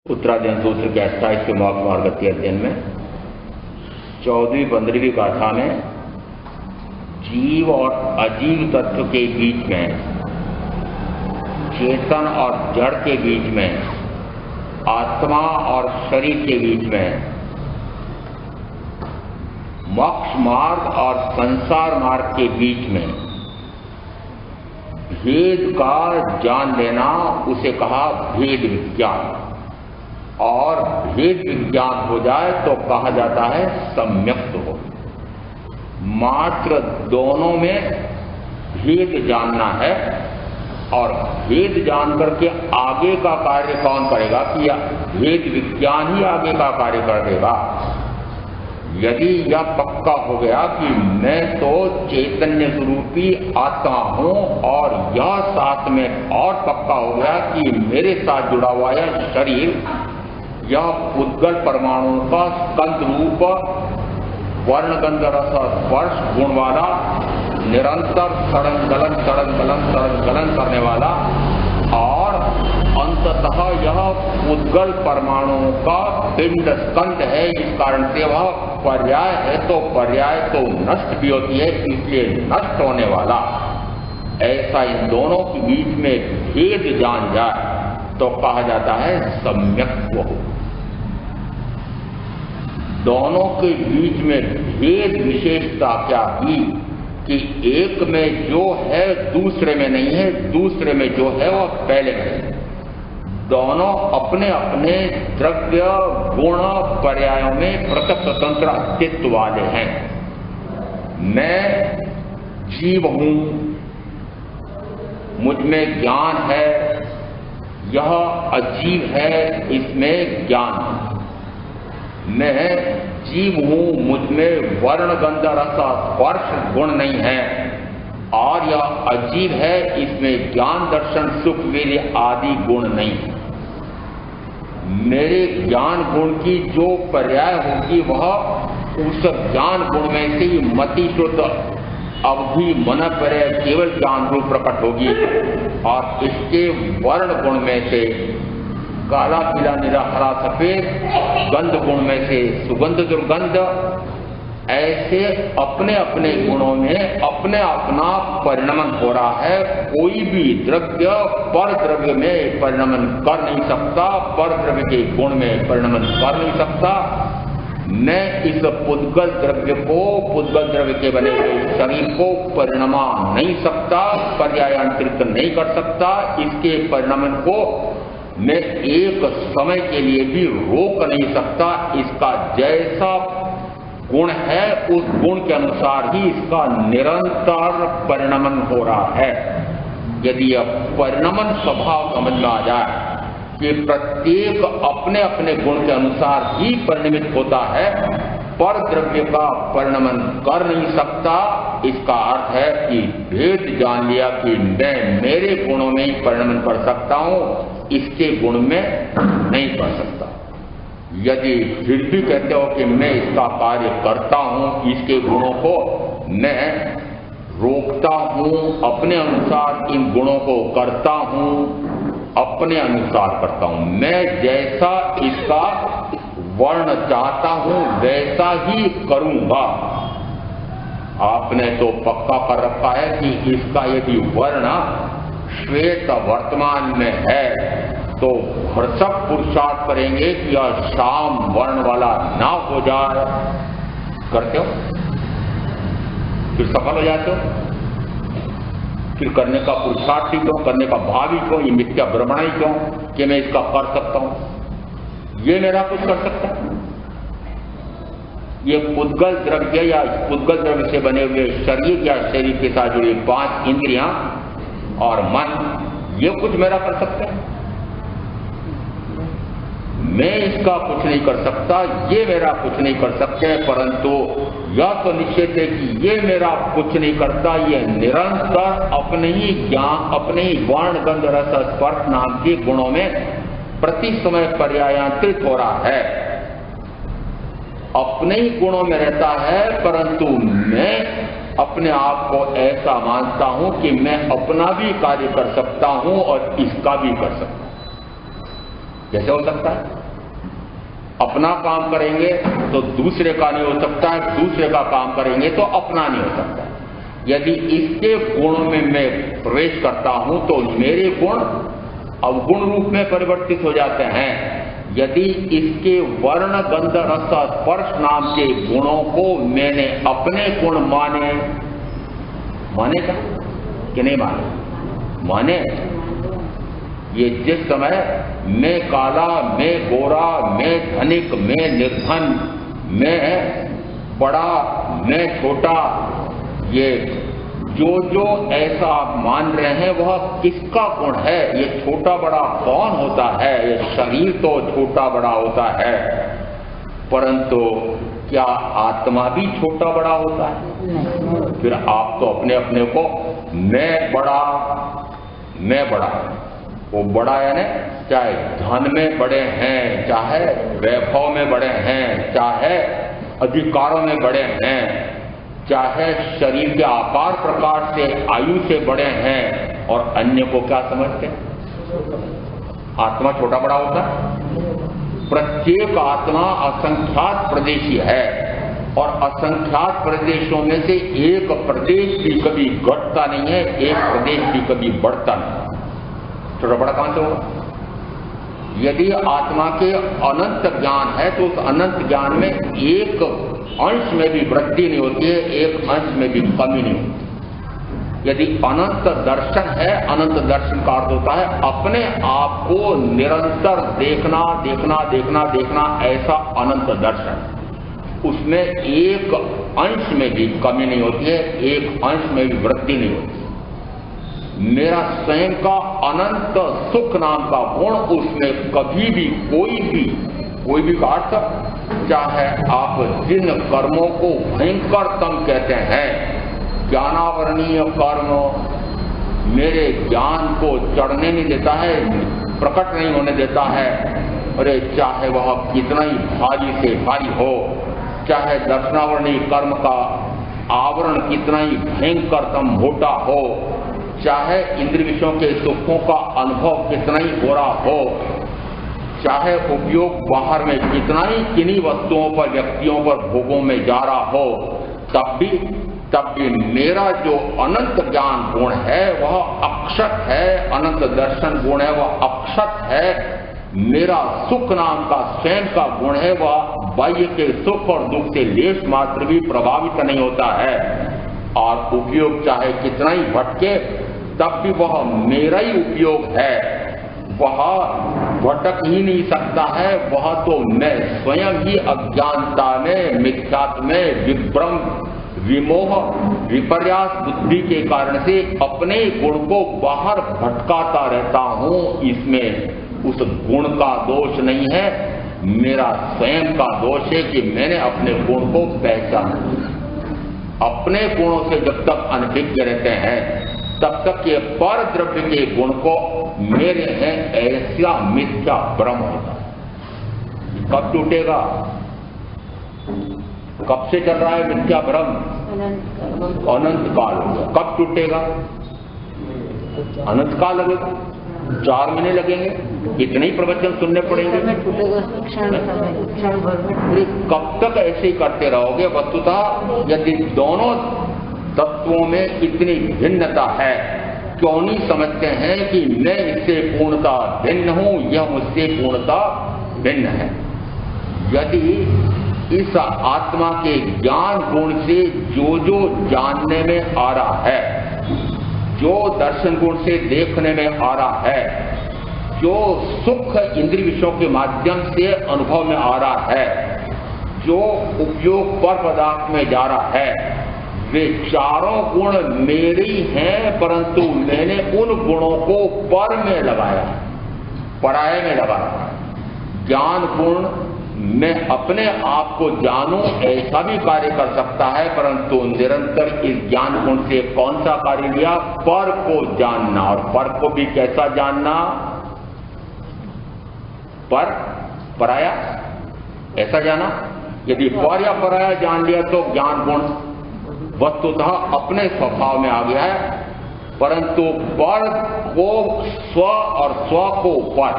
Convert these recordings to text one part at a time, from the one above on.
उत्तराध्ययन सूत्र के 28वें मार्गगति अध्ययन में 14वीं-15वीं गाथा में जीव और अजीव तत्व के बीच में, चेतन और जड़ के बीच में, आत्मा और शरीर के बीच में, मोक्ष मार्ग और संसार मार्ग के बीच में भेद का जान लेना, उसे कहा भेद विज्ञान। और भेद विज्ञान हो जाए तो कहा जाता है सम्यक्त हो। मात्र दोनों में भेद जानना है, और भेद जान करके आगे का कार्य कौन करेगा कि भेद विज्ञान ही आगे का कार्य कर देगा। यदि यह पक्का हो गया कि मैं तो चैतन्य स्वरूपी आत्मा हूं, और यह साथ में और पक्का हो गया कि मेरे साथ जुड़ा हुआ यह शरीर, यह उद्गल परमाणुओं का स्कंद रूप वर्ण गंध रस स्पर्श गुण वाला, निरंतर सड़न गलन करने वाला, और अंततः यह उद्गल परमाणुओं का पिंड स्कंद है। इस कारण से वह पर्याय है, तो पर्याय तो नष्ट भी होती है, इसलिए नष्ट होने वाला। ऐसा इन दोनों के बीच में भेद जान जाए तो कहा जाता है सम्यक्त्व हो। दोनों के बीच में भेद विशेषता क्या की कि एक में जो है दूसरे में नहीं है, दूसरे में जो है वह पहले में है। दोनों अपने अपने द्रव्य गुण पर्यायों में पृथक स्वतंत्र अस्तित्व वाले हैं। मैं जीव हूं, मुझ में ज्ञान है, यह अजीव है, इसमें ज्ञान। मैं जीव हूं, मुझ में वर्ण गंध रस स्पर्श गुण नहीं है, और यह अजीव है, इसमें ज्ञान दर्शन सुख वीर्य आदि गुण नहीं है। मेरे ज्ञान गुण की जो पर्याय होगी वह उस ज्ञान गुण में से ही मति शुद्ध अवधि मन पर्याय केवल ज्ञान रूप प्रकट होगी, और इसके वर्ण गुण में से काला पीला नीला हरा सफेद, गंध गुण में से सुगंध दुर्गंध, ऐसे अपने अपने गुणों में अपने अपना परिणमन हो रहा है। कोई भी द्रव्य पर द्रव्य में परिणमन कर नहीं सकता, पर द्रव्य के गुण में परिणमन कर नहीं सकता। मैं इस पुद्गल द्रव्य को, पुद्गल द्रव्य के बने हुए शरीर को परिणमा नहीं सकता, पर्यायांतरित नहीं कर सकता। इसके परिणमन को मैं एक समय के लिए भी रोक नहीं सकता। इसका जैसा गुण है उस गुण के अनुसार ही इसका निरंतर परिणमन हो रहा है। यदि यह परिणमन स्वभाव समझ में आ जाए कि प्रत्येक अपने अपने गुण के अनुसार ही परिणमित होता है, पर द्रव्य का परिणमन कर नहीं सकता, इसका अर्थ है कि भेद जान लिया कि मैं मेरे गुणों में ही परिणमन कर सकता हूं, इसके गुण में नहीं कर सकता। यदि फिर भी कहते हो कि मैं इसका कार्य करता हूं, इसके गुणों को मैं रोकता हूं, अपने अनुसार इन गुणों को करता हूं, अपने अनुसार करता हूं, मैं जैसा इसका वर्ण चाहता हूं वैसा ही करूंगा। आपने तो पक्का कर रखा है कि इसका यदि वर्ण श्वेत वर्तमान में है तो भरसक पुरुषार्थ करेंगे कि यह शाम वर्ण वाला ना हो जाए। करते हो, फिर सफल हो जाते हो, फिर करने का पुरुषार्थ ही क्यों, करने का भाव ही क्यों, ये मिथ्या भ्रमण ही क्यों कि मैं इसका कर सकता हूं, ये मेरा कुछ कर सकता है। ये पुद्गल द्रव्य या पुद्गल द्रव्य से बने हुए शरीर या शरीर के साथ जुड़ी 5 इंद्रियां और मन, ये कुछ मेरा कर सकते हैं। मैं इसका कुछ नहीं कर सकता, ये मेरा कुछ नहीं कर सकते, परंतु यह तो निश्चित है कि ये मेरा कुछ नहीं करता। ये निरंतर अपने ही ज्ञान, अपने ही वर्ण गंध रस स्पर्श नाम के गुणों में प्रति समय पर्यायांतरित हो रहा है, अपने ही गुणों में रहता है। परंतु मैं अपने आप को ऐसा मानता हूं कि मैं अपना भी कार्य कर सकता हूं और इसका भी कर सकता हूं। कैसे हो सकता है? अपना काम करेंगे तो दूसरे का नहीं हो सकता है, दूसरे का काम करेंगे तो अपना नहीं हो सकता। यदि इसके गुणों में मैं प्रवेश करता हूं तो मेरे गुण अवगुण रूप में परिवर्तित हो जाते हैं। यदि इसके वर्ण गंध रस स्पर्श नाम के गुणों को मैंने अपने गुण माने क्या कि नहीं माने? ये जिस समय मैं काला, मैं गोरा, मैं धनिक, मैं निर्धन, मैं बड़ा, मैं छोटा, ये जो ऐसा आप मान रहे हैं वह किसका गुण है? ये छोटा बड़ा कौन होता है? ये शरीर तो छोटा बड़ा होता है, परंतु क्या आत्मा भी छोटा बड़ा होता है? फिर आप तो अपने अपने को मैं बड़ा, वो बड़ा यानी चाहे धन में बड़े हैं, चाहे वैभव में बड़े हैं, चाहे अधिकारों में बड़े हैं, चाहे शरीर के आकार प्रकार से आयु से बड़े हैं, और अन्य को क्या समझते हैं? आत्मा छोटा बड़ा होता है। प्रत्येक आत्मा असंख्यात प्रदेशी है, और असंख्यात प्रदेशों में से एक प्रदेश भी कभी घटता नहीं है, एक प्रदेश भी कभी बढ़ता नहीं। छोटा बड़ा कहां से होगा? यदि आत्मा के अनंत ज्ञान है तो उस अनंत ज्ञान में एक अंश में भी वृद्धि नहीं होती है, एक अंश में भी कमी नहीं होती। यदि अनंत दर्शन है, अनंत दर्शन का अर्थ होता है अपने आप को निरंतर देखना, ऐसा अनंत दर्शन। उसमें एक अंश में भी कमी नहीं होती है, एक अंश में भी वृद्धि नहीं होती। मेरा स्वयं का अनंत सुख नाम का गुण, उसमें कभी भी कोई भी काट सकता। चाहे आप जिन कर्मों को भयंकरतम कहते हैं, ज्ञानावरणीय कर्म, मेरे ज्ञान को चढ़ने नहीं देता है, प्रकट नहीं होने देता है, अरे चाहे वह कितना ही भारी से भारी हो, चाहे दर्शनावरणीय कर्म का आवरण कितना ही भयंकरतम मोटा हो, चाहे इंद्रिय विषयों के सुखों का अनुभव कितना ही हो रहा हो, चाहे उपयोग बाहर में कितना ही किन्हीं वस्तुओं पर, व्यक्तियों पर, भोगों में जा रहा हो, तब भी मेरा जो अनंत ज्ञान गुण है वह अक्षत है, अनंत दर्शन गुण है वह अक्षत है। मेरा सुख नाम का स्वयं का गुण है वह बाह्य के सुख और दुख से लेश मात्र भी प्रभावित नहीं होता है, और उपयोग चाहे कितना ही भटके तब भी वह मेरा ही उपयोग है, वह भटक ही नहीं सकता है। वह तो मैं स्वयं ही अज्ञानता में, मिथ्यात्व में, विभ्रम, विमोह, विपर्यास बुद्धि के कारण से अपने गुण को बाहर भटकाता रहता हूं। इसमें उस गुण का दोष नहीं है, मेरा स्वयं का दोष है कि मैंने अपने गुण को पहचाना। अपने गुणों से जब तक अनभिज्ञ रहते हैं तब तक ये पर द्रव्य के गुण को मेरे हैं ऐसा मिथ्या भ्रम होता है। कब टूटेगा? कब से चल रहा है मिथ्या भ्रम? अनंत काल होगा। कब टूटेगा? अनंत काल लगेगा, 4 महीने लगेंगे, इतने ही प्रवचन सुनने पड़ेंगे। कब तक ऐसे ही करते रहोगे? वस्तुतः यदि दोनों तत्वों में इतनी भिन्नता है, क्यों नहीं समझते हैं कि मैं इससे पूर्णता भिन्न हूं, यह मुझसे पूर्णता भिन्न है। यदि इस आत्मा के ज्ञान गुण से जो जानने में आ रहा है, जो दर्शन गुण से देखने में आ रहा है, जो सुख इंद्रिय विषयों के माध्यम से अनुभव में आ रहा है, जो उपयोग पर पदार्थ में जा रहा है, वे चारों गुण मेरे ही हैं, परंतु मैंने उन गुणों को पर में लगाया, पराये में लगाया। ज्ञान गुण मैं अपने आप को जानूं ऐसा भी कार्य कर सकता है, परंतु निरंतर इस ज्ञान गुण से कौन सा कार्य लिया? पर को जानना। और पर को भी कैसा जानना? पर पराया ऐसा जाना। यदि पर या पराया जान लिया तो ज्ञान गुण वस्तुतः अपने स्वभाव में आ गया है, परंतु पर को स्व और स्व को पर,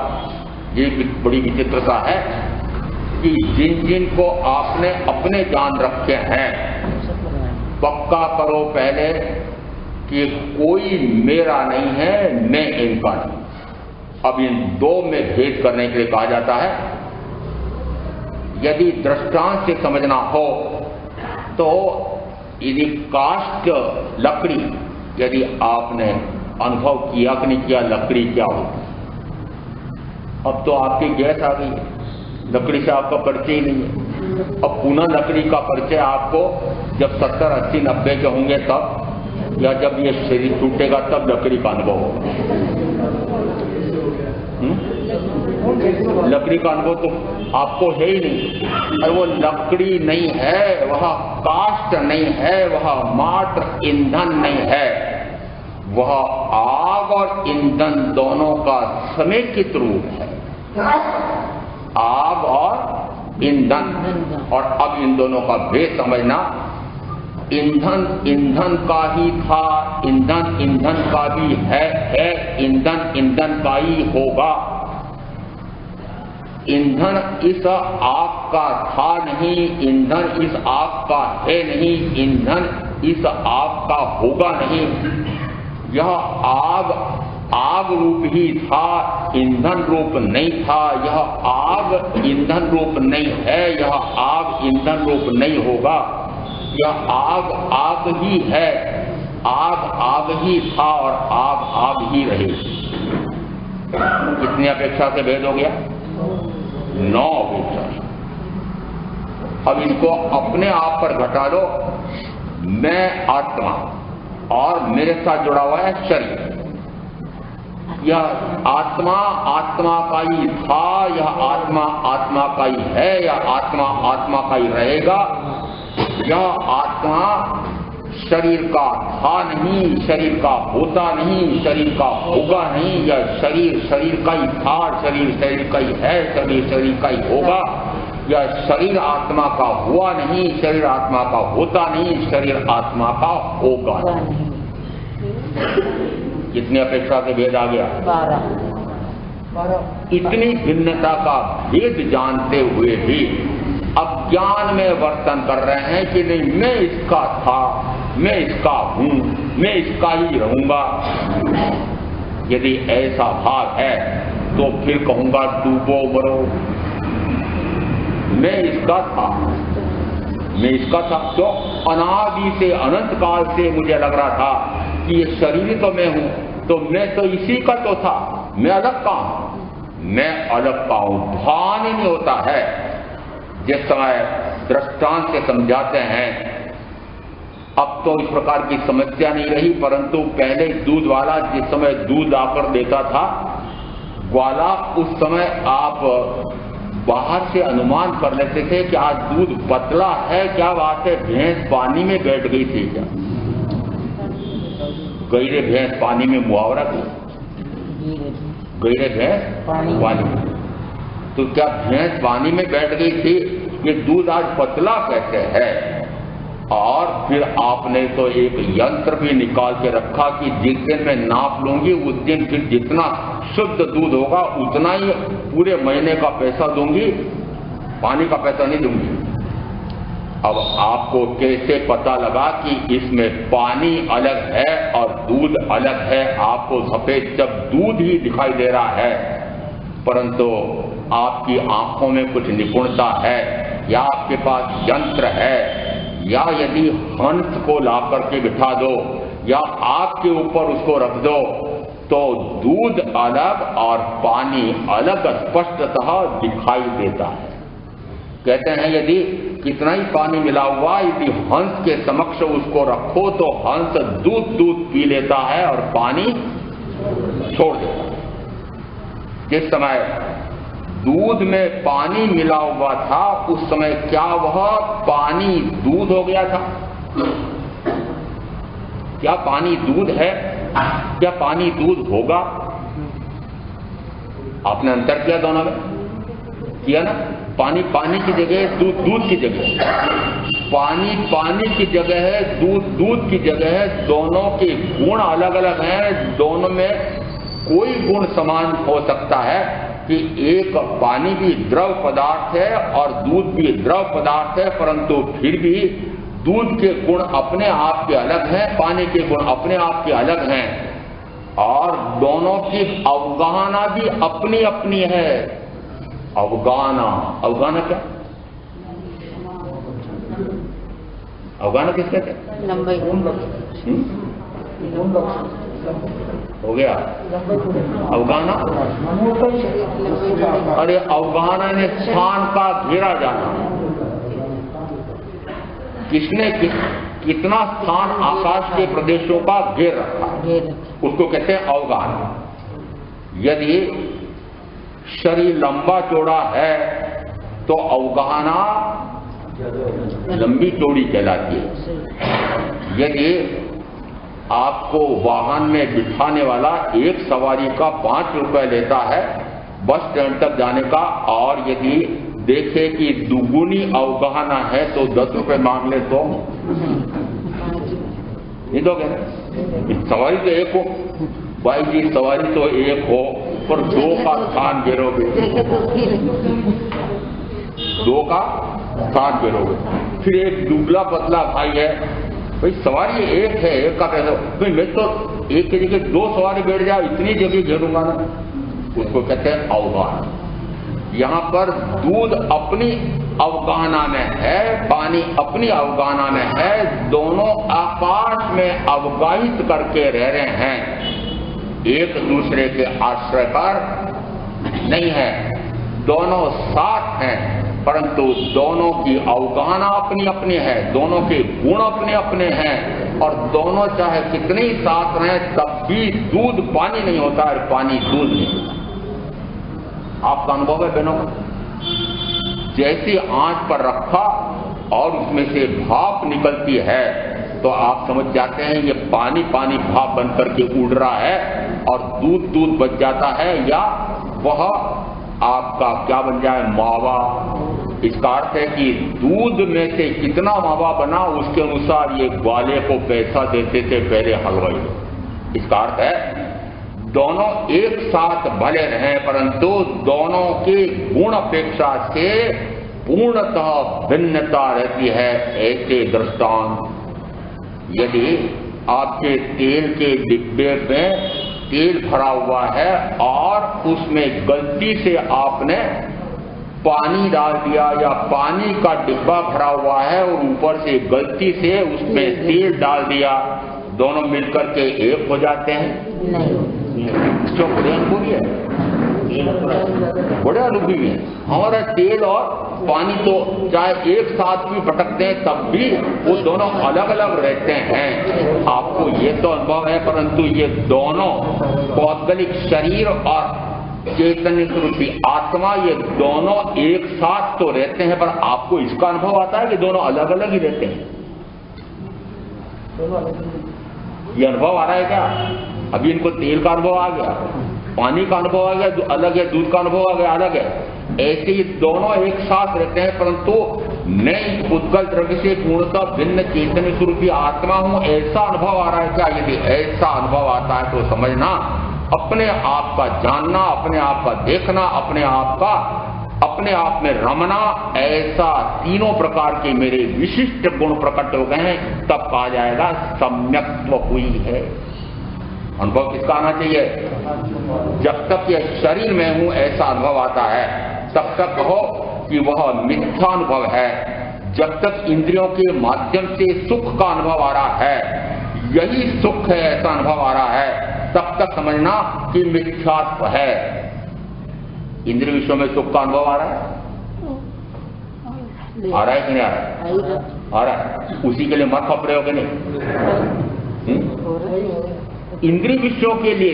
ये बड़ी विचित्रता है कि जिन जिन को आपने अपने जान रखे हैं, पक्का करो पहले कि कोई मेरा नहीं है, मैं इनका नहीं। अब इन दो में भेद करने के लिए कहा जाता है। यदि दृष्टांत से समझना हो तो यदि काष्ठ लकड़ी, यदि आपने अनुभव किया कि नहीं किया लकड़ी क्या होती, अब तो आपकी गैस आ गई है, लकड़ी से आपका परिचय ही नहीं है। अब पुनः लकड़ी का परिचय आपको जब 70, 80, 90 के होंगे तब, या जब ये शरीर टूटेगा तब लकड़ी का अनुभव होगा। लकड़ी का अनुभव तो आपको है ही नहीं। और वो लकड़ी नहीं है, वह काष्ठ नहीं है, वह मात्र ईंधन नहीं है, वह आग और ईंधन दोनों का समेकित रूप है। आग और ईंधन। और अब इन दोनों का भेद समझना। ईंधन ईंधन का ही था, ईंधन ईंधन का भी है, ईंधन ईंधन का ही होगा। ईंधन इस आग का था नहीं, ईंधन इस आग का है नहीं, ईंधन इस आग का होगा नहीं। यह आग आग रूप ही था, ईंधन रूप नहीं था। यह आग ईंधन रूप नहीं है, यह आग ईंधन रूप नहीं होगा। यह आग आग ही है, आग आग ही था और आग आग ही रहेगी। कितनी अपेक्षा से भेद हो गया? 9 अपेक्षा। अब इसको अपने आप पर घटा दो। मैं आत्मा और मेरे साथ जुड़ा हुआ है शरीर। यह आत्मा आत्मा का ही था, यह आत्मा आत्मा का ही है, यह आत्मा आत्मा का ही रहेगा। यह आत्मा शरीर का था नहीं, शरीर का होता नहीं, शरीर का होगा नहीं। यह शरीर शरीर का ही था, शरीर शरीर का ही है, शरीर शरीर का ही होगा। यह शरीर आत्मा का हुआ नहीं, शरीर आत्मा का होता नहीं, शरीर आत्मा का होगा नहीं। कितनी अपेक्षा से भेद आ गया? 12। इतनी भिन्नता का भेद जानते हुए भी अज्ञान में वर्तन कर रहे हैं कि नहीं, मैं इसका था, मैं इसका हूं, मैं इसका ही रहूंगा। यदि ऐसा भाव है तो फिर कहूंगा डूबो मरो। मैं इसका था, मैं इसका था। क्यों? अनादि से अनंत काल से मुझे लग रहा था कि ये शरीर तो मैं हूं, तो मैं तो इसी का तो था, मैं अलग का हूं, मैं अलग का हूं। भान ही नहीं होता है। जिस समय दृष्टांत से समझाते हैं, अब तो इस प्रकार की समस्या नहीं रही, परंतु पहले दूध वाला जिस समय दूध आकर देता था ग्वाला, उस समय आप बाहर से अनुमान कर लेते थे कि आज दूध पतला है। क्या बात है, भैंस पानी में बैठ गई थी क्या? गईरे भैंस पानी में मुहावरा थी, गईरे भैंस पानी में। तो क्या भैंस पानी में बैठ गई थी? ये दूध आज पतला कैसे है? और फिर आपने तो एक यंत्र भी निकाल के रखा कि जिस दिन मैं नाप लूंगी उस दिन फिर जितना शुद्ध दूध होगा उतना ही पूरे महीने का पैसा दूंगी, पानी का पैसा नहीं दूंगी। अब आपको कैसे पता लगा कि इसमें पानी अलग है और दूध अलग है? आपको सफेद जब दूध ही दिखाई दे रहा है, परंतु आपकी आंखों में कुछ निपुणता है, या आपके पास यंत्र है, या यदि हंस को ला करके बिठा दो या आग के ऊपर उसको रख दो, तो दूध अलग और पानी अलग स्पष्टतः दिखाई देता है। कहते हैं यदि कितना ही पानी मिला हुआ, यदि हंस के समक्ष उसको रखो तो हंस दूध दूध पी लेता है और पानी छोड़ देता है। जिस समय दूध में पानी मिला हुआ था उस समय क्या वह पानी दूध हो गया था? क्या पानी दूध है? क्या पानी दूध होगा? आपने अंतर किया दोनों में? किया ना? पानी पानी की जगह, दूध दूध की जगह। पानी पानी की जगह है, दूध दूध की जगह है। दोनों के गुण अलग अलग हैं। दोनों में कोई गुण समान हो सकता है, कि एक पानी भी द्रव पदार्थ है और दूध भी द्रव पदार्थ है, परंतु फिर भी दूध के गुण अपने आप के अलग हैं, पानी के गुण अपने आप के अलग हैं, और दोनों की अवगाहना भी अपनी अपनी है। अवगाहना क्या? अवगाहना किस कहते हैं? लंबाई। हो गया अवगाहना। अरे अवगाहना ने स्थान का घेरा जाना। किसने कितना स्थान आकाश के प्रदेशों का घेर रखा, उसको कहते हैं अवगाहना। यदि शरीर लंबा चौड़ा है तो अवगाहना लंबी चौड़ी कहलाती है। यदि आपको वाहन में बिठाने वाला एक सवारी का 5 रुपए लेता है बस स्टैंड तक जाने का, और यदि देखे कि दुगुनी अवगाहना है तो 10 रुपए मांग ले तो नहीं दोगे? सवारी तो एक हो भाई जी, सवारी तो एक हो, पर 2 का स्थान घेरोगे, 2 का स्थान घेरोगे। फिर एक दुबला पतला भाई है, भाई सवारी एक है, एक का पैसा, भाई मैं तो एक के जगह 2 सवारी बैठ जाओ, इतनी जगह घेरूंगा ना, उसको कहते हैं अवगाहना। यहाँ पर दूध अपनी अवगाहना में है, पानी अपनी अवगाहना में है, दोनों आकाश में अवगाहित करके रह रहे हैं, एक दूसरे के आश्रय पर नहीं है, दोनों साथ हैं, परंतु दोनों की अवगाहना अपनी अपनी है, दोनों के गुण अपने अपने हैं, और दोनों चाहे कितने ही साथ रहें तब भी दूध पानी नहीं होता और पानी दूध नहीं होता। आपका अनुभव है बहनों का? जैसे आंच पर रखा और उसमें से भाप निकलती है तो आप समझ जाते हैं ये पानी पानी भाप बनकर के उड़ रहा है, और दूध दूध बच जाता है, या वह आपका क्या बन जाए, मावा। इसका अर्थ है कि दूध में से कितना मावा बना उसके अनुसार ये ग्वाले को पैसा देते थे पहले हलवाई। इसका अर्थ है दोनों एक साथ भले रहें, परंतु दोनों की गुण अपेक्षा से पूर्णतः भिन्नता रहती है। ऐसे दृष्टांत, यदि आपके तेल के डिब्बे में तेल भरा हुआ है और उसमें गलती से आपने पानी डाल दिया, या पानी का डिब्बा भरा हुआ है और ऊपर से गलती से उसमें तेल डाल दिया, दोनों मिलकर के एक हो जाते हैं? नहीं। क्यों? बड़े अनुभवी है, बड़े अनुभवी है। हमारा तेल और पानी तो चाहे एक साथ भी भटकते हैं तब भी वो दोनों अलग अलग रहते हैं। आपको ये तो अनुभव है, परंतु ये दोनों पौद्गलिक शरीर और चैतन्य रूपी आत्मा, ये दोनों एक साथ तो रहते हैं, पर आपको इसका अनुभव आता है कि दोनों अलग अलग ही रहते हैं? ये अनुभव आ रहा है क्या? अभी इनको तेल का अनुभव आ गया, पानी का अनुभव आ गया, जो अलग है, दूध का अनुभव आ गया, अलग है। ऐसे ही दोनों एक साथ रहते हैं, परंतु मैं उद्गल द्रव्य से पूर्णतः भिन्न चैतन्य स्वरूपी आत्मा हूं, ऐसा अनुभव आ रहा है क्या? यदि ऐसा अनुभव आता है तो समझना अपने आप का जानना, अपने आप का देखना, अपने आप में रमना, ऐसा तीनों प्रकार के मेरे विशिष्ट गुण प्रकट हो गए हैं, तब कहा जाएगा सम्यक्त्व हुई है। अनुभव किसका आना चाहिए? जब तक यह शरीर में हूं ऐसा अनुभव आता है तब तक कहो कि वह मिथ्या अनुभव है। जब तक इंद्रियों के माध्यम से सुख का अनुभव आ रहा है, यही सुख है ऐसा अनुभव आ रहा है, तब तक समझना कि मिथ्यात्व है। इंद्रिय विषयों में सुख का अनुभव आ रहा है? आ रहा है कि नहीं आ रहा है? आ रहा है। उसी के लिए मत प्रयोग नहीं। इंद्रिय विषयों के लिए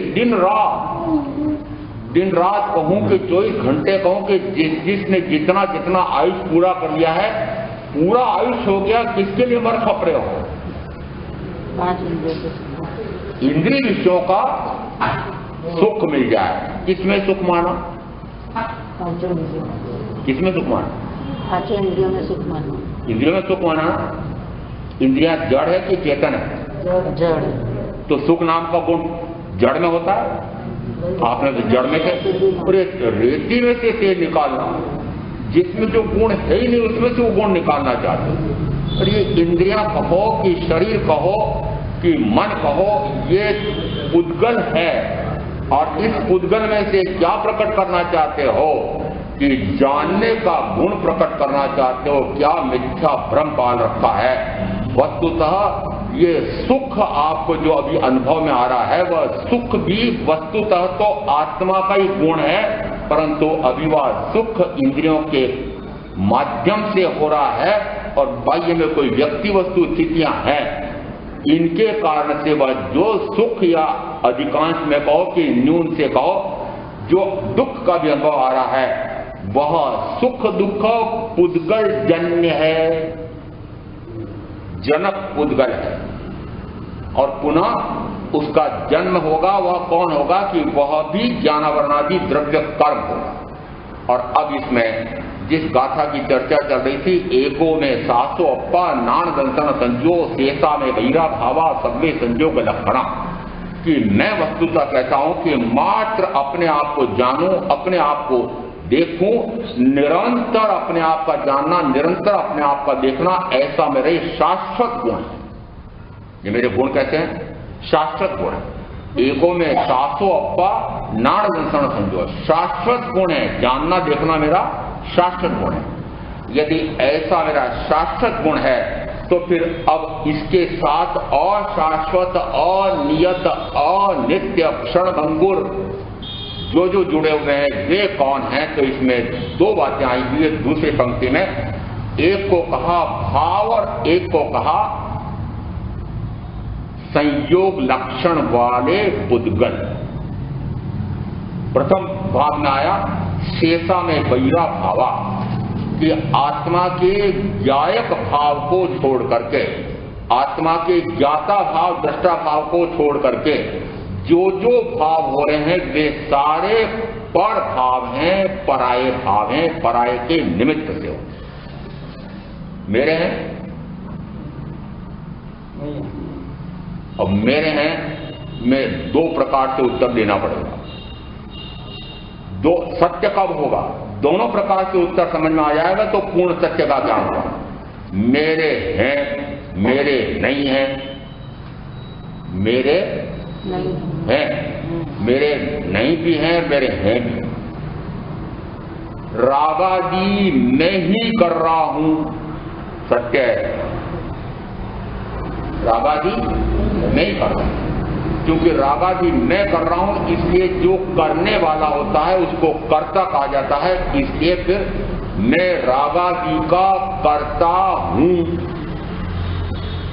दिन रात कहूं कि 24 घंटे कहूं कि जिसने जितना जितना आयुष पूरा कर लिया है, पूरा आयुष हो गया, किसके लिए मर खपरे हो? इंद्रिय विषयों का सुख मिल जाए। किसमें सुख माना? किसमें सुख माना? इंद्रियों में सुख माना। इंद्रियों में सुख माना। इंद्रियां जड़ है कि चेतन है? जड़। तो सुख नाम का गुण जड़ में होता है? आपने तो जड़ में थे, और रेती में से तेल निकालना, जिसमें जो गुण है ही नहीं उसमें से वो गुण निकालना चाहते हो। और ये इंद्रियां कहो कि शरीर कहो कि मन कहो, ये उद्गल है, और इस उद्गल में से क्या प्रकट करना चाहते हो कि जानने का गुण प्रकट करना चाहते हो, क्या मिथ्या भ्रम पाल रखा है। वस्तुतः ये सुख आपको जो अभी अनुभव में आ रहा है, वह सुख भी वस्तुतः तो आत्मा का ही गुण है, परंतु अभी वह सुख इंद्रियों के माध्यम से हो रहा है, और बाह्य में कोई व्यक्ति वस्तु स्थितियां हैं, इनके कारण से वह जो सुख, या अधिकांश में कहो कि न्यून से कहो, जो दुख का भी अनुभव आ रहा है, वह सुख दुख पुद्गल जन्य है, जनक पुद्गल है, और पुनः उसका जन्म होगा, वह कौन होगा कि वह भी ज्ञानावरणादि द्रव्य कर्म होगा। और अब इसमें जिस गाथा की चर्चा चल रही थी, एको में सासो अप्पा नान दंसन संजो शेषा में वैरा भावा सबवे संजोग लक्षणा, कि मैं वस्तुतः कहता हूं कि मात्र अपने आप को जानूं, अपने आप को देखूं, निरंतर अपने आप का जानना, निरंतर अपने आप का देखना, ऐसा मेरे शाश्वत गुण है। ये मेरे गुण कहते हैं शाश्वत गुण है। एको में सासो अप्पा नाड़ दंसन संजो, शाश्वत गुण है, जानना देखना मेरा शाश्वत गुण है। यदि ऐसा मेरा शाश्वत गुण है तो फिर अब इसके साथ अशाश्वत, अनियत, अनित्य, क्षण भंगुर जो जो जुड़े हुए हैं वे कौन हैं। तो इसमें दो बातें आई हुई है दूसरी पंक्ति में, एक को कहा भाव और एक को कहा संयोग लक्षण वाले पुद्गल। प्रथम भाग में आया शेषा में वैरा भावा, कि आत्मा के ज्ञायक भाव को छोड़ करके, आत्मा के ज्ञाता भाव, दृष्टा भाव को छोड़ करके जो जो भाव हो रहे हैं वे सारे पर भाव हैं, पराये भाव हैं, पराये के निमित्त से हो। मेरे हैं अब मेरे हैं में दो प्रकार से उत्तर देना पड़ेगा। दो सत्य कब होगा, दोनों प्रकार से उत्तर समझ में आ जाएगा तो पूर्ण सत्य का क्या होगा। मेरे हैं, मेरे नहीं हैं, मेरे नहीं हैं, मेरे नहीं भी हैं, मेरे हैं भी। रागादि मैं ही कर रहा हूं, सत्य है। रागादि मैं ही कर रहा हूं, क्योंकि रागादि मैं कर रहा हूं, इसलिए जो करने वाला होता है उसको कर्ता कहा जाता है। इसलिए फिर मैं रागादि का कर्ता हूं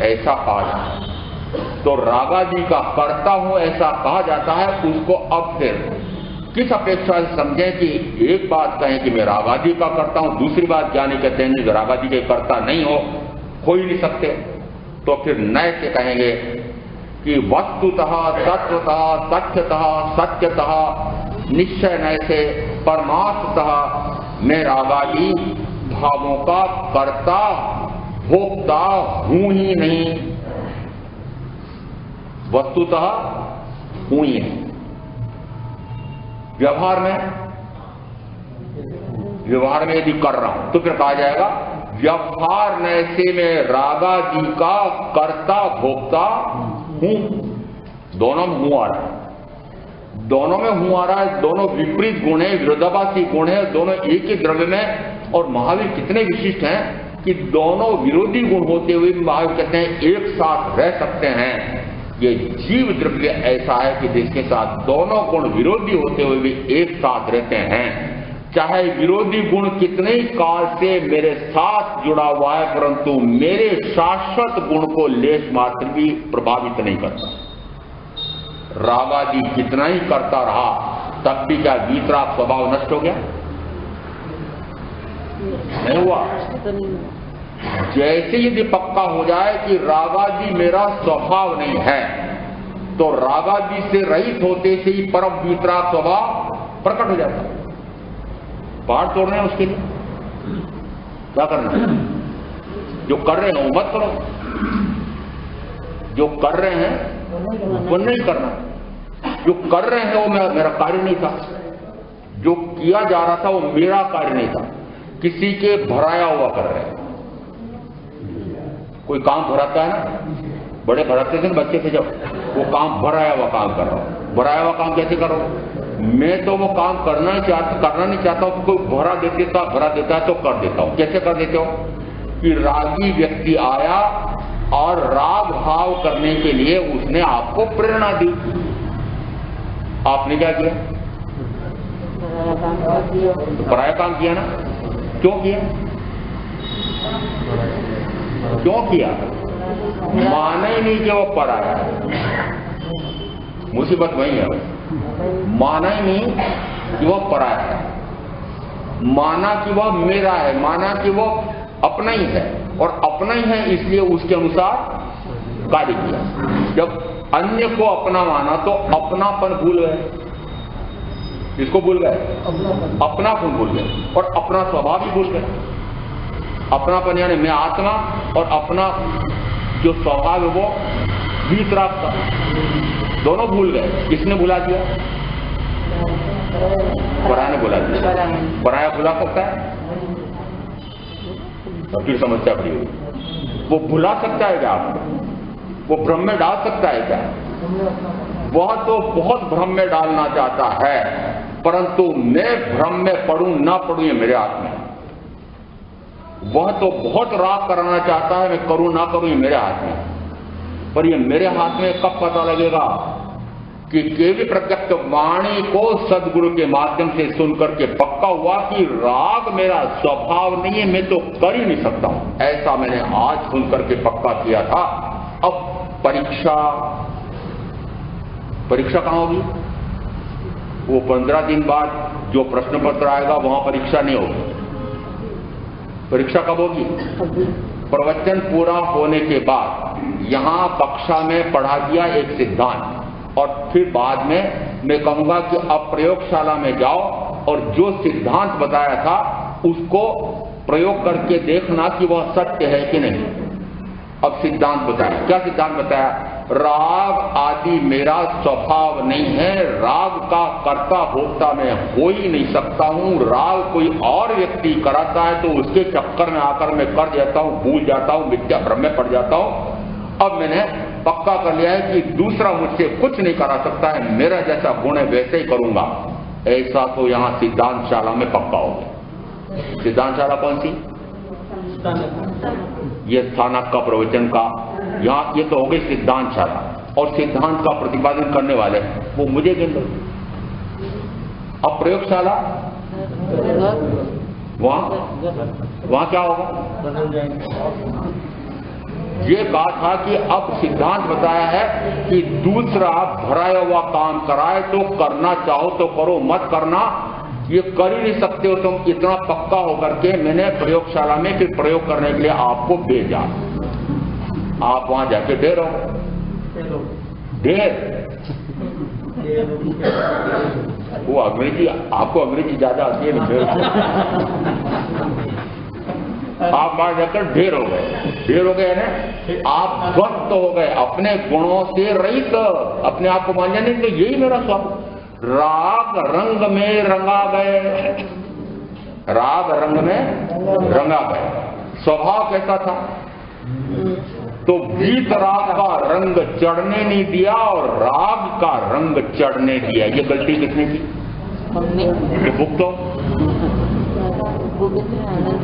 ऐसा कहा जाता है। तो रागादि का कर्ता हूं ऐसा कहा जाता है। उसको अब फिर किस अपेक्षा से समझें कि एक बात कहें कि मैं रागादि का करता हूं, दूसरी बात ज्ञानी कहते हैं कि रागादि के कर्ता नहीं हो ही नहीं सकते। तो फिर नए से कहेंगे कि वस्तुतः, तत्वतः, तथ्यतः, सत्यतः, निश्चय नय से परमार्थतः मैं रागादि भावों का कर्ता भोक्ता हूं ही नहीं, वस्तुतः हूं ही नहीं। व्यवहार में यदि कर रहा हूं तो फिर कहा जाएगा व्यवहार नय से मैं रागादि का कर्ता भोक्ता हूं। दोनों में हूं आ रहा है, दोनों में हूं आ रहा है। दोनों विपरीत गुण है, विरोधाभासी गुण है, दोनों एक ही द्रव्य में। और महावीर कितने विशिष्ट हैं कि दोनों विरोधी गुण होते हुए महावीर कहते हैं एक साथ रह सकते हैं। ये जीव द्रव्य ऐसा है कि जिसके साथ दोनों गुण विरोधी होते हुए भी एक साथ रहते हैं। चाहे विरोधी गुण कितने ही काल से मेरे साथ जुड़ा हुआ है, परंतु मेरे शाश्वत गुण को लेश मात्र भी प्रभावित नहीं करता। रागादि कितना ही करता रहा तब भी क्या वीतराग स्वभाव नष्ट हो गया? नहीं हुआ। जैसे यदि पक्का हो जाए कि रागादि मेरा स्वभाव नहीं है, तो रागादि से रहित होते से ही परम वीतराग स्वभाव प्रकट हो जाता है। पहाड़ तोड़ने हैं, उसके लिए क्या करना है? जो कर रहे हैं वो मत करो, जो कर रहे हैं वो नहीं करना। जो कर रहे हैं वो मेरा कार्य नहीं था, जो किया जा रहा था वो मेरा कार्य नहीं था, किसी के भराया हुआ कर रहे हैं। कोई काम भराता है ना, बड़े भराते थे ना बच्चे थे जब, वो काम भराया हुआ काम कर रहा हूं। भराया हुआ काम कैसे कर रहा हूं? मैं तो वो काम करना नहीं चाहता हूं, कोई भरा देता है तो कर देता हूं। कैसे कर देते हो? कि रागी व्यक्ति आया और राग भाव करने के लिए उसने आपको प्रेरणा दी, आपने क्या किया? पराया काम किया ना। क्यों किया? क्यों किया? माना ही नहीं कि वो पराया है। मुसीबत वही है, माना ही नहीं कि वो पराया है, माना कि वह मेरा है, माना कि वो अपना ही है, और अपना ही है इसलिए उसके अनुसार कार्य किया। जब अन्य को अपना माना तो अपनापन भूल गए। इसको भूल गए? अपनापन भूल गए और अपना स्वभाव भी भूल गए। अपनापन यानी मैं आत्मा, और अपना जो स्वभाव है वो वीतराग, दोनों भूल गए। किसने भुला दिया? पराया ने भुला दिया। पराया भुला सकता है? फिर समस्या खड़ी हुई। वो भुला सकता है क्या आपको? वो भ्रम में डाल सकता है क्या? वह तो बहुत भ्रम में डालना चाहता है, परंतु मैं भ्रम में पढ़ूं ना पढ़ूं ये मेरे हाथ में। वह तो बहुत राग कराना चाहता है, मैं करूं ना करूं ये मेरे हाथ में। पर ये मेरे हाथ में कब पता लगेगा? कि केवल प्रत्यक्ष वाणी को सदगुरु के माध्यम से सुनकर के पक्का हुआ कि राग मेरा स्वभाव नहीं है, मैं तो कर ही नहीं सकता हूं। ऐसा मैंने आज सुनकर के पक्का किया था। अब परीक्षा कहां होगी? वो 15 दिन बाद जो प्रश्न पत्र आएगा वहां परीक्षा नहीं होगी। परीक्षा कब होगी? प्रवचन पूरा होने के बाद यहां कक्षा में पढ़ा दिया एक सिद्धांत, और फिर बाद में मैं कहूंगा कि अब प्रयोगशाला में जाओ और जो सिद्धांत बताया था उसको प्रयोग करके देखना कि वह सत्य है कि नहीं। अब सिद्धांत बताया। क्या सिद्धांत बताया? राग आदि मेरा स्वभाव नहीं है, राग का कर्ता भोक्ता मैं हो ही नहीं सकता हूं। राग कोई और व्यक्ति कराता है तो उसके चक्कर में आकर मैं कर जाता हूं, भूल जाता हूं, मिथ्या भ्रम में पड़ जाता हूं। अब मैंने पक्का कर लिया है कि दूसरा मुझसे कुछ नहीं करा सकता है, मेरा जैसा गुण है वैसे ही करूंगा। ऐसा तो यहां सिद्धांतशाला में पक्का हो गया। सिद्धांतशाला कौन सी? ये स्थानक का प्रवचन का, यहाँ ये तो हो गई सिद्धांतशाला, और सिद्धांत का प्रतिपादन करने वाले वो मुझे गिन दो। अब प्रयोगशाला वहां क्या होगा? ये कहा था कि अब सिद्धांत बताया है कि दूसरा भराया हुआ काम कराए तो करना चाहो तो करो, मत करना ये कर ही नहीं सकते हो तुम। इतना पक्का होकर के मैंने प्रयोगशाला में फिर प्रयोग करने के लिए आपको भेजा। आप वहां जाके ढेर हो, ढेर वो अंग्रेजी, आपको अंग्रेजी ज्यादा आती है ना। आप वहां जाकर ढेर हो गए ना, आप ध्वस्त हो गए, अपने गुणों से रहित अपने आप को मान जाने। तो यही मेरा स्वभाव, राग रंग में रंगा गए, राग रंग में रंगा गए। स्वभाव कैसा था? तो गीत राग का रंग चढ़ने नहीं दिया और राग का रंग चढ़ने दिया। ये गलती किसने की? भुगतो,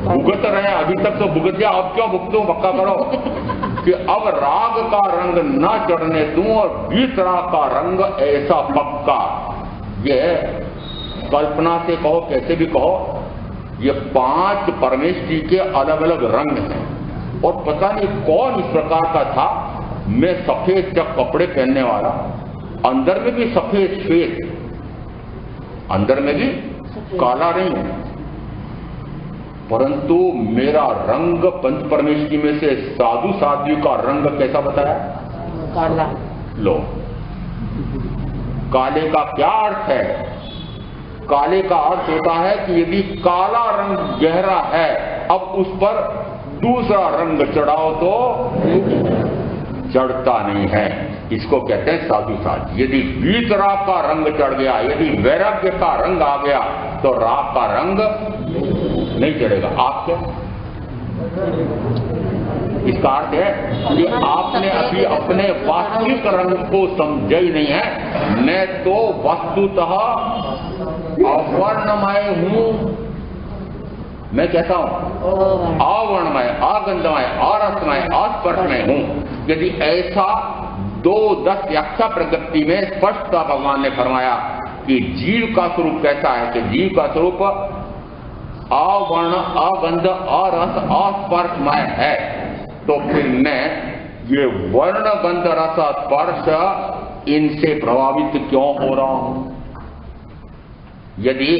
भुगत रहे अभी तक तो भुगत दिया, अब क्यों भुगतो? पक्का करो कि अब राग का रंग ना चढ़ने दूं और गीत राग का रंग ऐसा पक्का। ये कल्पना से कहो कैसे भी कहो, ये 5 परमेश जी के अलग अलग रंग हैं, और पता नहीं कौन इस प्रकार का था। मैं सफेद जब कपड़े पहनने वाला, अंदर में भी सफेद श्वेत, अंदर में भी काला नहीं, परंतु मेरा रंग पंच परमेश जी में से साधु साध्वी का रंग कैसा बताया? काला। लो, काले का क्या अर्थ है? काले का अर्थ होता है कि यदि काला रंग गहरा है, अब उस पर दूसरा रंग चढ़ाओ तो चढ़ता नहीं है। इसको कहते हैं साधु साज। यदि वीत राग का रंग चढ़ गया, यदि वैराग्य का रंग आ गया, तो राग का रंग नहीं चढ़ेगा। आपके इसका अर्थ है कि आपने अभी अपने वास्तविक रंग को समझा ही नहीं है। मैं तो वस्तुतः अवर्णमय हूं। मैं कैसा हूं? अवर्णमय, अगंधमय, अरसमय, अस्पर्शमय हूं। यदि ऐसा 2-10 यक्षा प्रगति में स्पष्टता भगवान ने फरमाया कि जीव का स्वरूप कैसा है, कि जीव का स्वरूप अवर्ण, अगंध, अरस, अस्पर्शमय है, तो फिर मैं ये वर्ण, गंध, रस, स्पर्श इनसे प्रभावित क्यों हो रहा हूं? यदि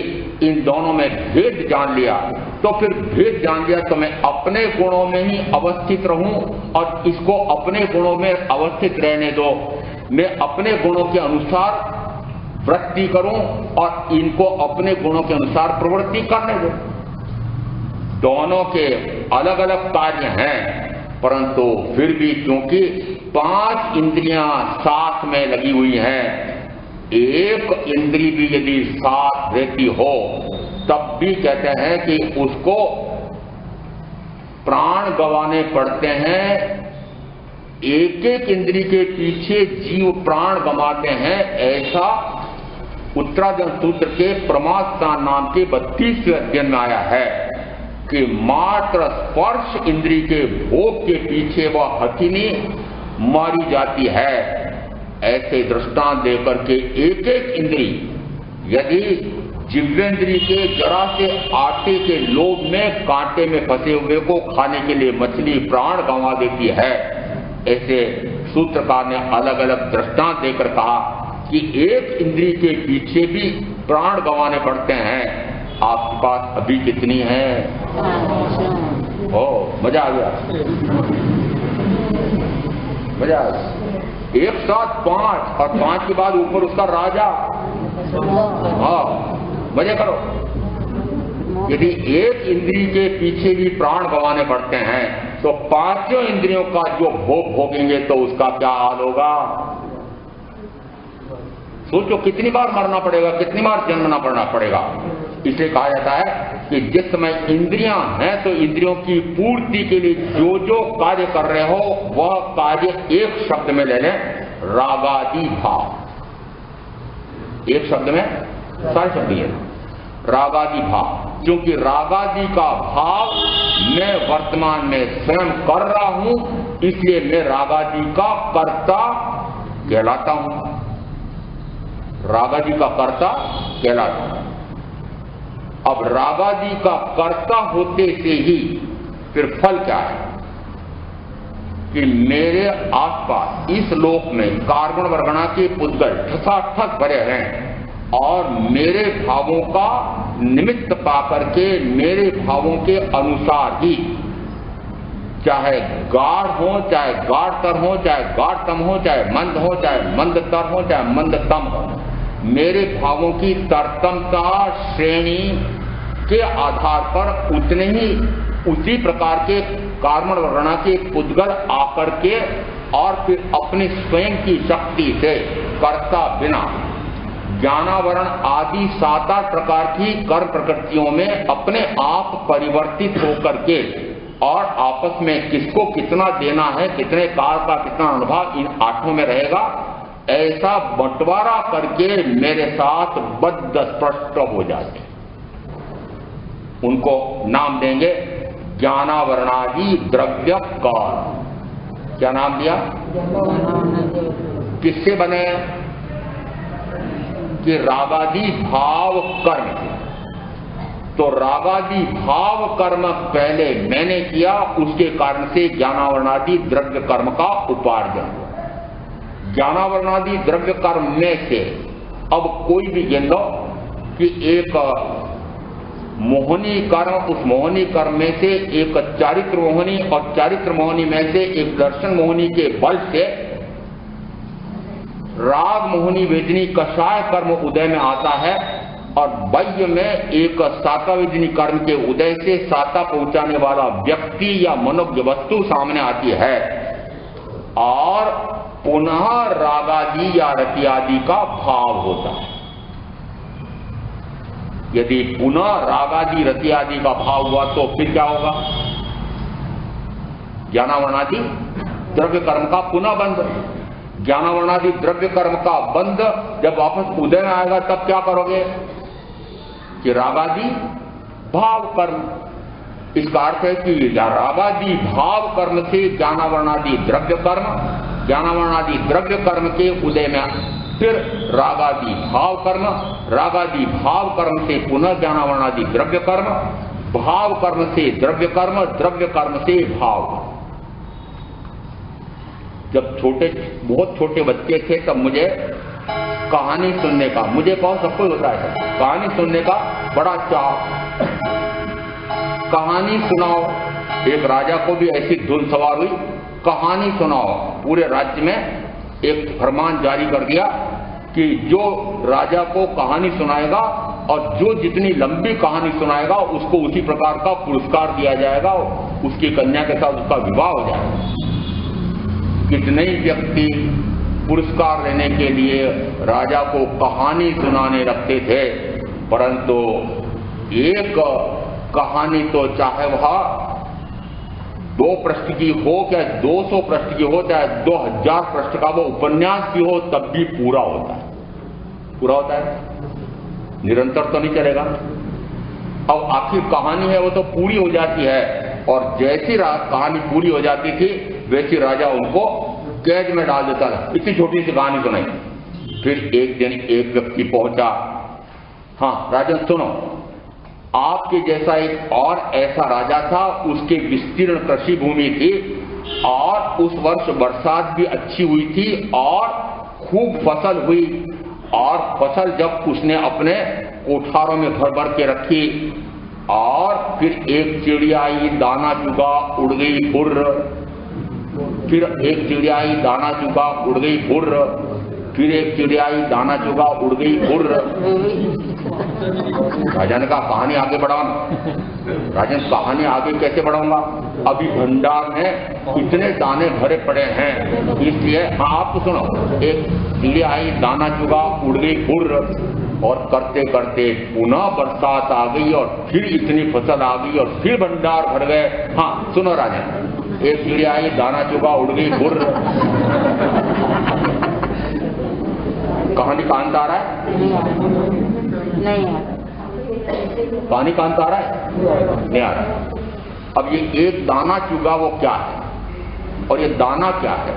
इन दोनों में भेद जान लिया, तो फिर भेद जान लिया तो मैं अपने गुणों में ही अवस्थित रहूं और इसको अपने गुणों में अवस्थित रहने दो। मैं अपने गुणों के अनुसार वृत्ति करूं और इनको अपने गुणों के अनुसार प्रवृत्ति करने दो। दोनों के अलग अलग कार्य हैं, परंतु फिर भी क्योंकि 5 इंद्रियां साथ में लगी हुई हैं, एक इंद्री भी यदि साथ रहती हो तब भी कहते हैं कि उसको प्राण गंवाने पड़ते हैं। एक एक इंद्री के पीछे जीव प्राण गंवाते हैं। ऐसा उत्तराधन सूत्र के प्रमास्था नाम के 32वें अध्ययन में आया है कि मात्र स्पर्श इंद्री के भोग के पीछे वह हथिनी मारी जाती है। ऐसे दृष्टांत देकर के एक एक इंद्री, यदि जिव्वेंद्री के जरा से आटे के लोभ में कांटे में फंसे हुए को खाने के लिए मछली प्राण गंवा देती है, ऐसे सूत्रकार ने अलग अलग दृष्टांत देकर कहा कि एक इंद्री के पीछे भी प्राण गंवाने पड़ते हैं। आपके पास अभी कितनी है? मजा आ गया, मजा आ गया। एक साथ 5 और 5 के बाद ऊपर उसका राजा। हाँ, मजे करो। यदि एक इंद्री के पीछे भी प्राण गंवाने पड़ते हैं तो 5 इंद्रियों का जो भोग भोगेंगे तो उसका क्या हाल होगा? सोचो कितनी बार मरना पड़ेगा, कितनी बार जन्मना पड़ेगा। इसलिए कहा जाता है कि जिस समय इंद्रियां हैं तो इंद्रियों की पूर्ति के लिए जो जो कार्य कर रहे हो वह कार्य एक शब्द में ले लें, रागादि भाव। एक शब्द में सारे शब्द ये रागादि भाव, क्योंकि रागादि का भाव मैं वर्तमान में स्वयं कर रहा हूं, इसलिए मैं रागादि का कर्ता कहलाता हूं। रागादि का कर्ता कहलाता हूं। अब रागादि का कर्ता होते से ही फिर फल क्या है कि मेरे आसपास इस लोक में कार्बन वर्गणा के पुद्गल ठसाठस भरे हैं और मेरे भावों का निमित्त पाकर के मेरे भावों के अनुसार ही, चाहे गाढ़ हो, चाहे गाढ़तर हो, चाहे गाढ़तम हो, चाहे मंद हो, चाहे मंदतर हो, चाहे मंदतम हो, मेरे भावों की तरतमता श्रेणी के आधार पर उतने ही उसी प्रकार के कार्बन वर्णा के पुद्गल आकर के और फिर अपने स्वयं की शक्ति से कर्ता बिना ज्ञानावरण आदि 7-8 प्रकार की कर्म प्रकृतियों में अपने आप परिवर्तित होकर के और आपस में किसको कितना देना है, कितने काल का कितना अनुभव इन 8 में रहेगा, ऐसा बंटवारा करके मेरे साथ बद्ध स्पष्ट हो जाते। उनको नाम देंगे ज्ञानावरणादि द्रव्य कर्म। क्या नाम दिया? किससे बने? कि रागादि भाव कर्म। तो रागादि भाव कर्म पहले मैंने किया, उसके कारण से ज्ञानावरणादि द्रव्य कर्म का उपार्जन हुआ। ज्ञानावरणादि द्रव्य कर्म में से अब कोई भी गिन लो कि एक मोहनी कर्म, उस मोहनी कर्म में से एक चारित्र मोहनी और चारित्र मोहनी में से एक दर्शन मोहनी के बल से राग मोहनी वेदनी कषाय कर्म उदय में आता है और बाह्य में एक साता वेदनी कर्म के उदय से साता पहुंचाने वाला व्यक्ति या मनोज्ञ वस्तु सामने आती है और पुनः रागादि या रतियादि का भाव होता है। यदि पुनः रागादि रतियादि का भाव हुआ तो फिर क्या होगा? ज्ञानावरणादि द्रव्य कर्म का पुनः बंध। ज्ञानावरणादि द्रव्य कर्म का बंध जब वापस उदय में आएगा तब क्या करोगे कि रागादि भाव कर्म। इसका अर्थ है कि रागादि भाव कर्म से ज्ञानावरणादि द्रव्य कर्म, ज्ञानावरणादि द्रव्य कर्म के उदय में फिर रागादि भाव कर्म, रागादि भाव कर्म से पुनः ज्ञानावरणादि द्रव्य कर्म, भाव कर्म से द्रव्य कर्म, द्रव्य कर्म से भाव। जब बहुत छोटे बच्चे थे तब मुझे कहानी सुनने का, मुझे कौन सबको होता है, कहानी सुनने का बड़ा चाव। कहानी सुनाओ, एक राजा को भी ऐसी धुन सवार हुई, कहानी सुनाओ। पूरे राज्य में एक फरमान जारी कर दिया कि जो राजा को कहानी सुनाएगा और जो जितनी लंबी कहानी सुनाएगा उसको उसी प्रकार का पुरस्कार दिया जाएगा, उसकी कन्या के साथ उसका विवाह हो जाएगा। कितने ही व्यक्ति पुरस्कार लेने के लिए राजा को कहानी सुनाने रखते थे, परंतु एक कहानी तो चाहे वह 2 पृष्ठ की हो, चाहे 200 पृष्ठ की हो, चाहे 2000 पृष्ठ का वो उपन्यास की हो, तब भी पूरा होता है। पूरा होता है, निरंतर तो नहीं चलेगा। अब आखिर कहानी है वो तो पूरी हो जाती है, और जैसी कहानी पूरी हो जाती थी वैसी राजा उनको कैद में डाल देता था। इतनी छोटी सी कहानी सुनाई। फिर एक दिन एक व्यक्ति पहुंचा, हाँ राजन सुनो, आपके जैसा एक और ऐसा राजा था, उसके विस्तीर्ण कृषि भूमि थी और उस वर्ष बरसात भी अच्छी हुई थी और खूब फसल हुई, और फसल जब उसने अपने कोठारों में भर भर के रखी और फिर एक चिड़िया आई, दाना चुगा, उड़ गई फुर्र, फिर एक चिड़िया आई, दाना चुगा, उड़ गई फुर्र, फिर एक चिड़िया आई, दाना चुगा, उड़ गई फुर्र। राजा ने कहा कहानी आगे बढ़ाओ। राजन कहानी आगे कैसे बढ़ाऊंगा, अभी भंडार में इतने दाने भरे पड़े हैं, इसलिए हाँ आपको सुनो। एक चिड़िया आई, दाना चुगा, उड़ गई फुर्र, और करते करते पुनः बरसात आ गई और फिर इतनी फसल आ गई और फिर भंडार भर गए। हाँ सुनो राजन, एक चिड़िया आई, दाना चुगा, उड़ गई फुर्र। कहानी का अंत आ रहा है? नहीं है। कहानी का अंत आ रहा है? नहीं आ रहा है। अब ये एक दाना चुगा वो क्या है, और ये दाना क्या है?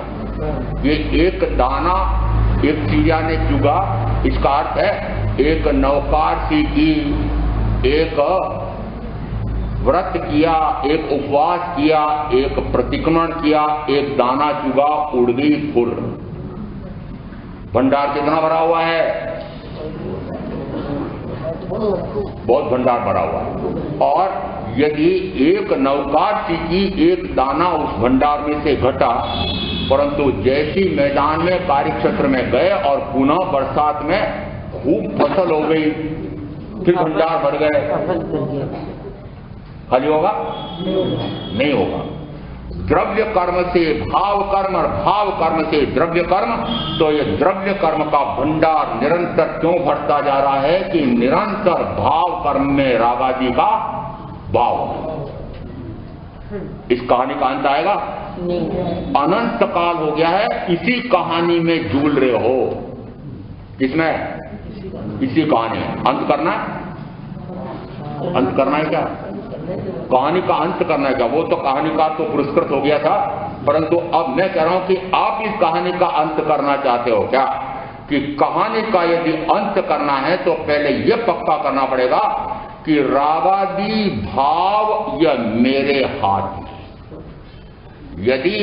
ये एक दाना एक चिड़िया ने चुगा, इसका अर्थ है एक नौकार सी की, एक व्रत किया, एक उपवास किया, एक प्रतिक्रमण किया, एक दाना चुगा, उड़ गई फुर्र। भंडार कितना भरा हुआ है? बहुत भंडार भरा हुआ है। और यदि एक नौकार सी की एक दाना उस भंडार में से घटा, परंतु जैसी मैदान में कार्यक्षेत्र में गए और पुनः बरसात में खूब फसल हो गई, फिर भंडार भर गए, खाली होगा? नहीं होगा। द्रव्य कर्म से भाव कर्म और भाव कर्म से द्रव्य कर्म, तो ये द्रव्य कर्म का भंडार निरंतर क्यों बढ़ता जा रहा है कि निरंतर भाव कर्म में रागादि का भाव। इस कहानी का अंत आएगा? अनंत काल हो गया है, इसी कहानी में झूल रहे हो। किसमें? इसी कहानी में। अंत करना है? अंत करना है क्या? कहानी का अंत करना है क्या? वो तो कहानी का तो पुरस्कृत हो गया था, परंतु अब मैं कह रहा हूं कि आप इस कहानी का अंत करना चाहते हो क्या? कि कहानी का यदि अंत करना है तो पहले यह पक्का करना पड़ेगा कि रागादि भाव यह मेरे हाथ में। यदि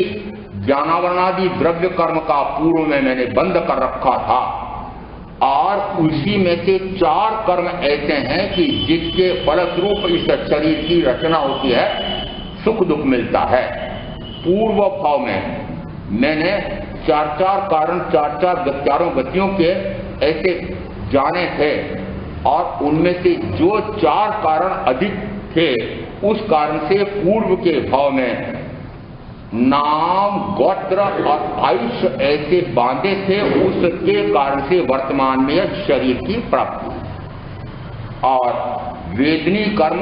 ज्ञानावरणादि द्रव्य कर्म का पूर्व में मैंने बंद कर रखा था, और उसी में से 4 कर्म ऐसे हैं कि जिसके फलस्वरूप इस शरीर की रचना होती है, सुख दुख मिलता है। पूर्व भाव में मैंने 4 कारण, 4 गतियों के ऐसे जाने थे, और उनमें से जो 4 कारण अधिक थे, उस कारण से पूर्व के भाव में नाम, गोत्र और आयुष्य ऐसे बांधे थे, उसके कारण से वर्तमान में यह शरीर की प्राप्ति। और वेदनी कर्म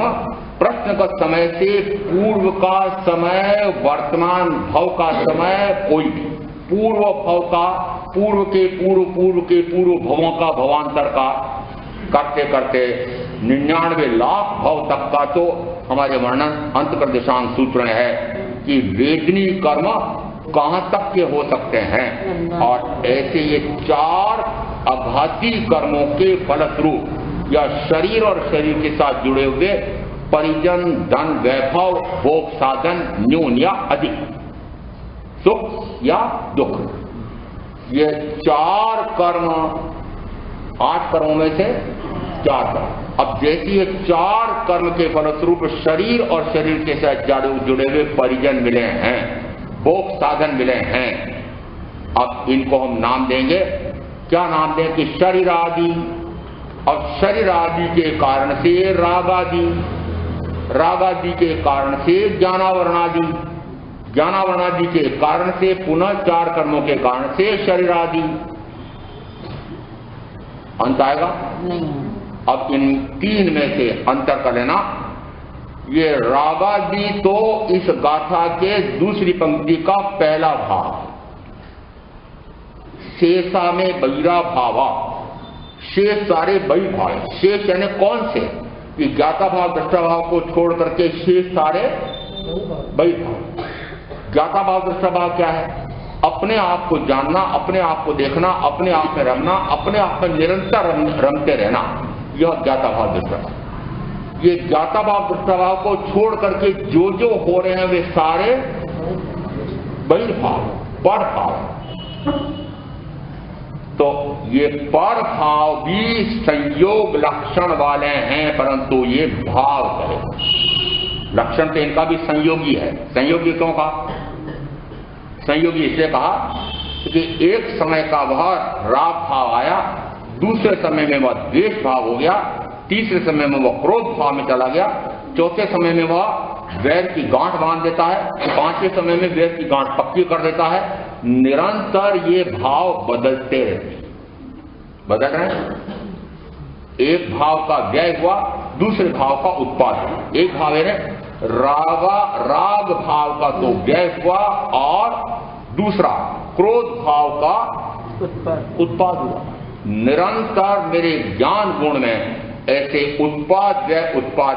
प्रश्नगत समय से पूर्व का समय, वर्तमान भव का समय, कोई भी पूर्व भव का, पूर्व के पूर्व भवों का, भवांतर का करते करते 99 लाख भव तक का तो हमारे वर्णन अंतकर दिशांग सूत्र में है कि वेदनी कर्म कहां तक के हो सकते हैं। और ऐसे ये 4 आघाती कर्मों के फलस्वरूप या शरीर और शरीर के साथ जुड़े हुए परिजन, धन, वैभव, भोग साधन, न्यून या अधिक, सुख या दुख, ये 4 कर्म, 8 कर्मों में से 4 कर्म। अब जैसे ये 4 कर्म के फलस्वरूप शरीर और शरीर के साथ जुड़े हुए परिजन मिले हैं, भोग साधन मिले हैं, अब इनको हम नाम देंगे, क्या नाम दें कि शरीर आदि। अब शरीर आदि के कारण से रागादि, रागादि के कारण से ज्ञानावरणादि, ज्ञानावरणादि के कारण से पुनः 4 कर्मों के कारण से शरीर आदि। अंत आएगा नहीं। अब इन 3 में से अंतर कर लेना। ये रागादि तो इस गाथा के दूसरी पंक्ति का पहला भाव, शेषा में बहिरा भावा, शेष सारे बही भाव। शेष यानी कौन से, कि ज्ञाता भाव दृष्टा भाव को छोड़ करके शेष सारे बही भाव। ज्ञाता भाव दृष्टा भाव क्या है? अपने आप को जानना, अपने आप को देखना, अपने आप में रमना, अपने आप में निरंतर रमते रहना, यह ज्ञाता भाव दृष्टा भाव। ये ज्ञाता भाव दृष्टा भाव को छोड़ करके जो जो हो रहे हैं वे सारे बहिर्भाव, पर भाव। तो ये पर भाव भी संयोग लक्षण वाले हैं, परंतु ये भाव कहे, लक्षण तो इनका भी संयोगी है। संयोगी क्यों कहा? संयोगी इसलिए कहा कि एक समय का वह राग भाव आया, दूसरे समय में वह द्वेष भाव हो गया, तीसरे समय में वह क्रोध भाव में चला गया, चौथे समय में वह वैर की गांठ बांध देता है, पांचवें समय में वैर की गांठ पक्की कर देता है। निरंतर ये भाव बदलते रहते हैं, बदल रहे हैं। एक भाव का व्यय हुआ, दूसरे भाव का उत्पाद। एक भाव है राग भाव का तो व्यय हुआ और दूसरा क्रोध भाव का उत्पाद हुआ। निरंतर मेरे ज्ञान गुण में ऐसे उत्पाद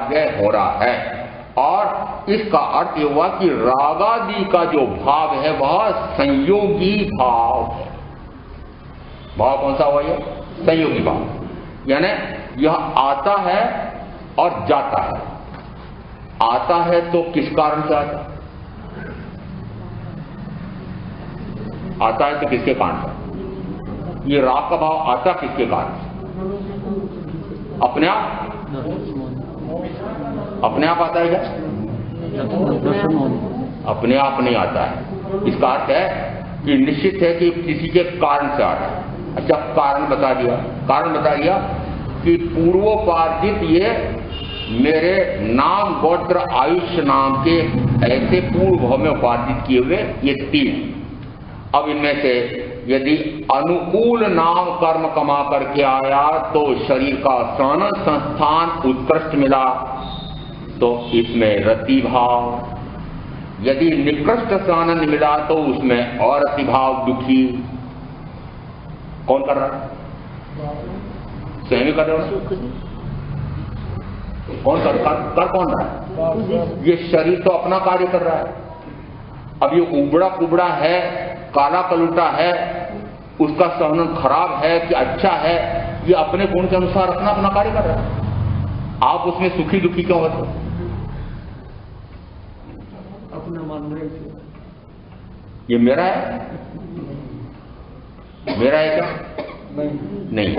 व्यय हो रहा है। और इसका अर्थ यह हुआ कि रागादि का जो भाव है वह संयोगी भाव है। भाव कौन सा हुआ? ये संयोगी भाव, यानी यह आता है और जाता है। आता है तो किस कारण से आता है? आता है तो किसके कारण से? ये राग का भाव आता किसके कारण से? अपने आप, अपने आप आता है क्या? अपने आप नहीं आता है। इसका अर्थ है कि निश्चित है कि किसी के कारण से आता है। अच्छा, कारण बता दिया, कारण बता दिया कि पूर्वोपार्जित ये मेरे नाम, गोत्र, आयुष्य नाम के ऐसे पूर्व भाव में उपार्जित किए हुए ये 3। अब इनमें से यदि अनुकूल नाम कर्म कमा करके आया तो शरीर का सानंद संस्थान उत्कृष्ट मिला, तो इसमें रति भाव। यदि निकृष्ट सानंद मिला तो उसमें और रति भाव, दुखी। कौन कर रहा है? स्वयं ही कर रहे हो। कौन कर कौन रहा है? ये शरीर तो अपना कार्य कर रहा है। अब ये उबड़ा कुबड़ा है, काला कलूटा है, उसका सहन खराब है कि अच्छा है, ये अपने गुण के अनुसार अपना कार्य कर रहा है। आप उसमें सुखी दुखी क्यों होते? अपना मान रहे थे ये मेरा है, मेरा है क्या? नहीं।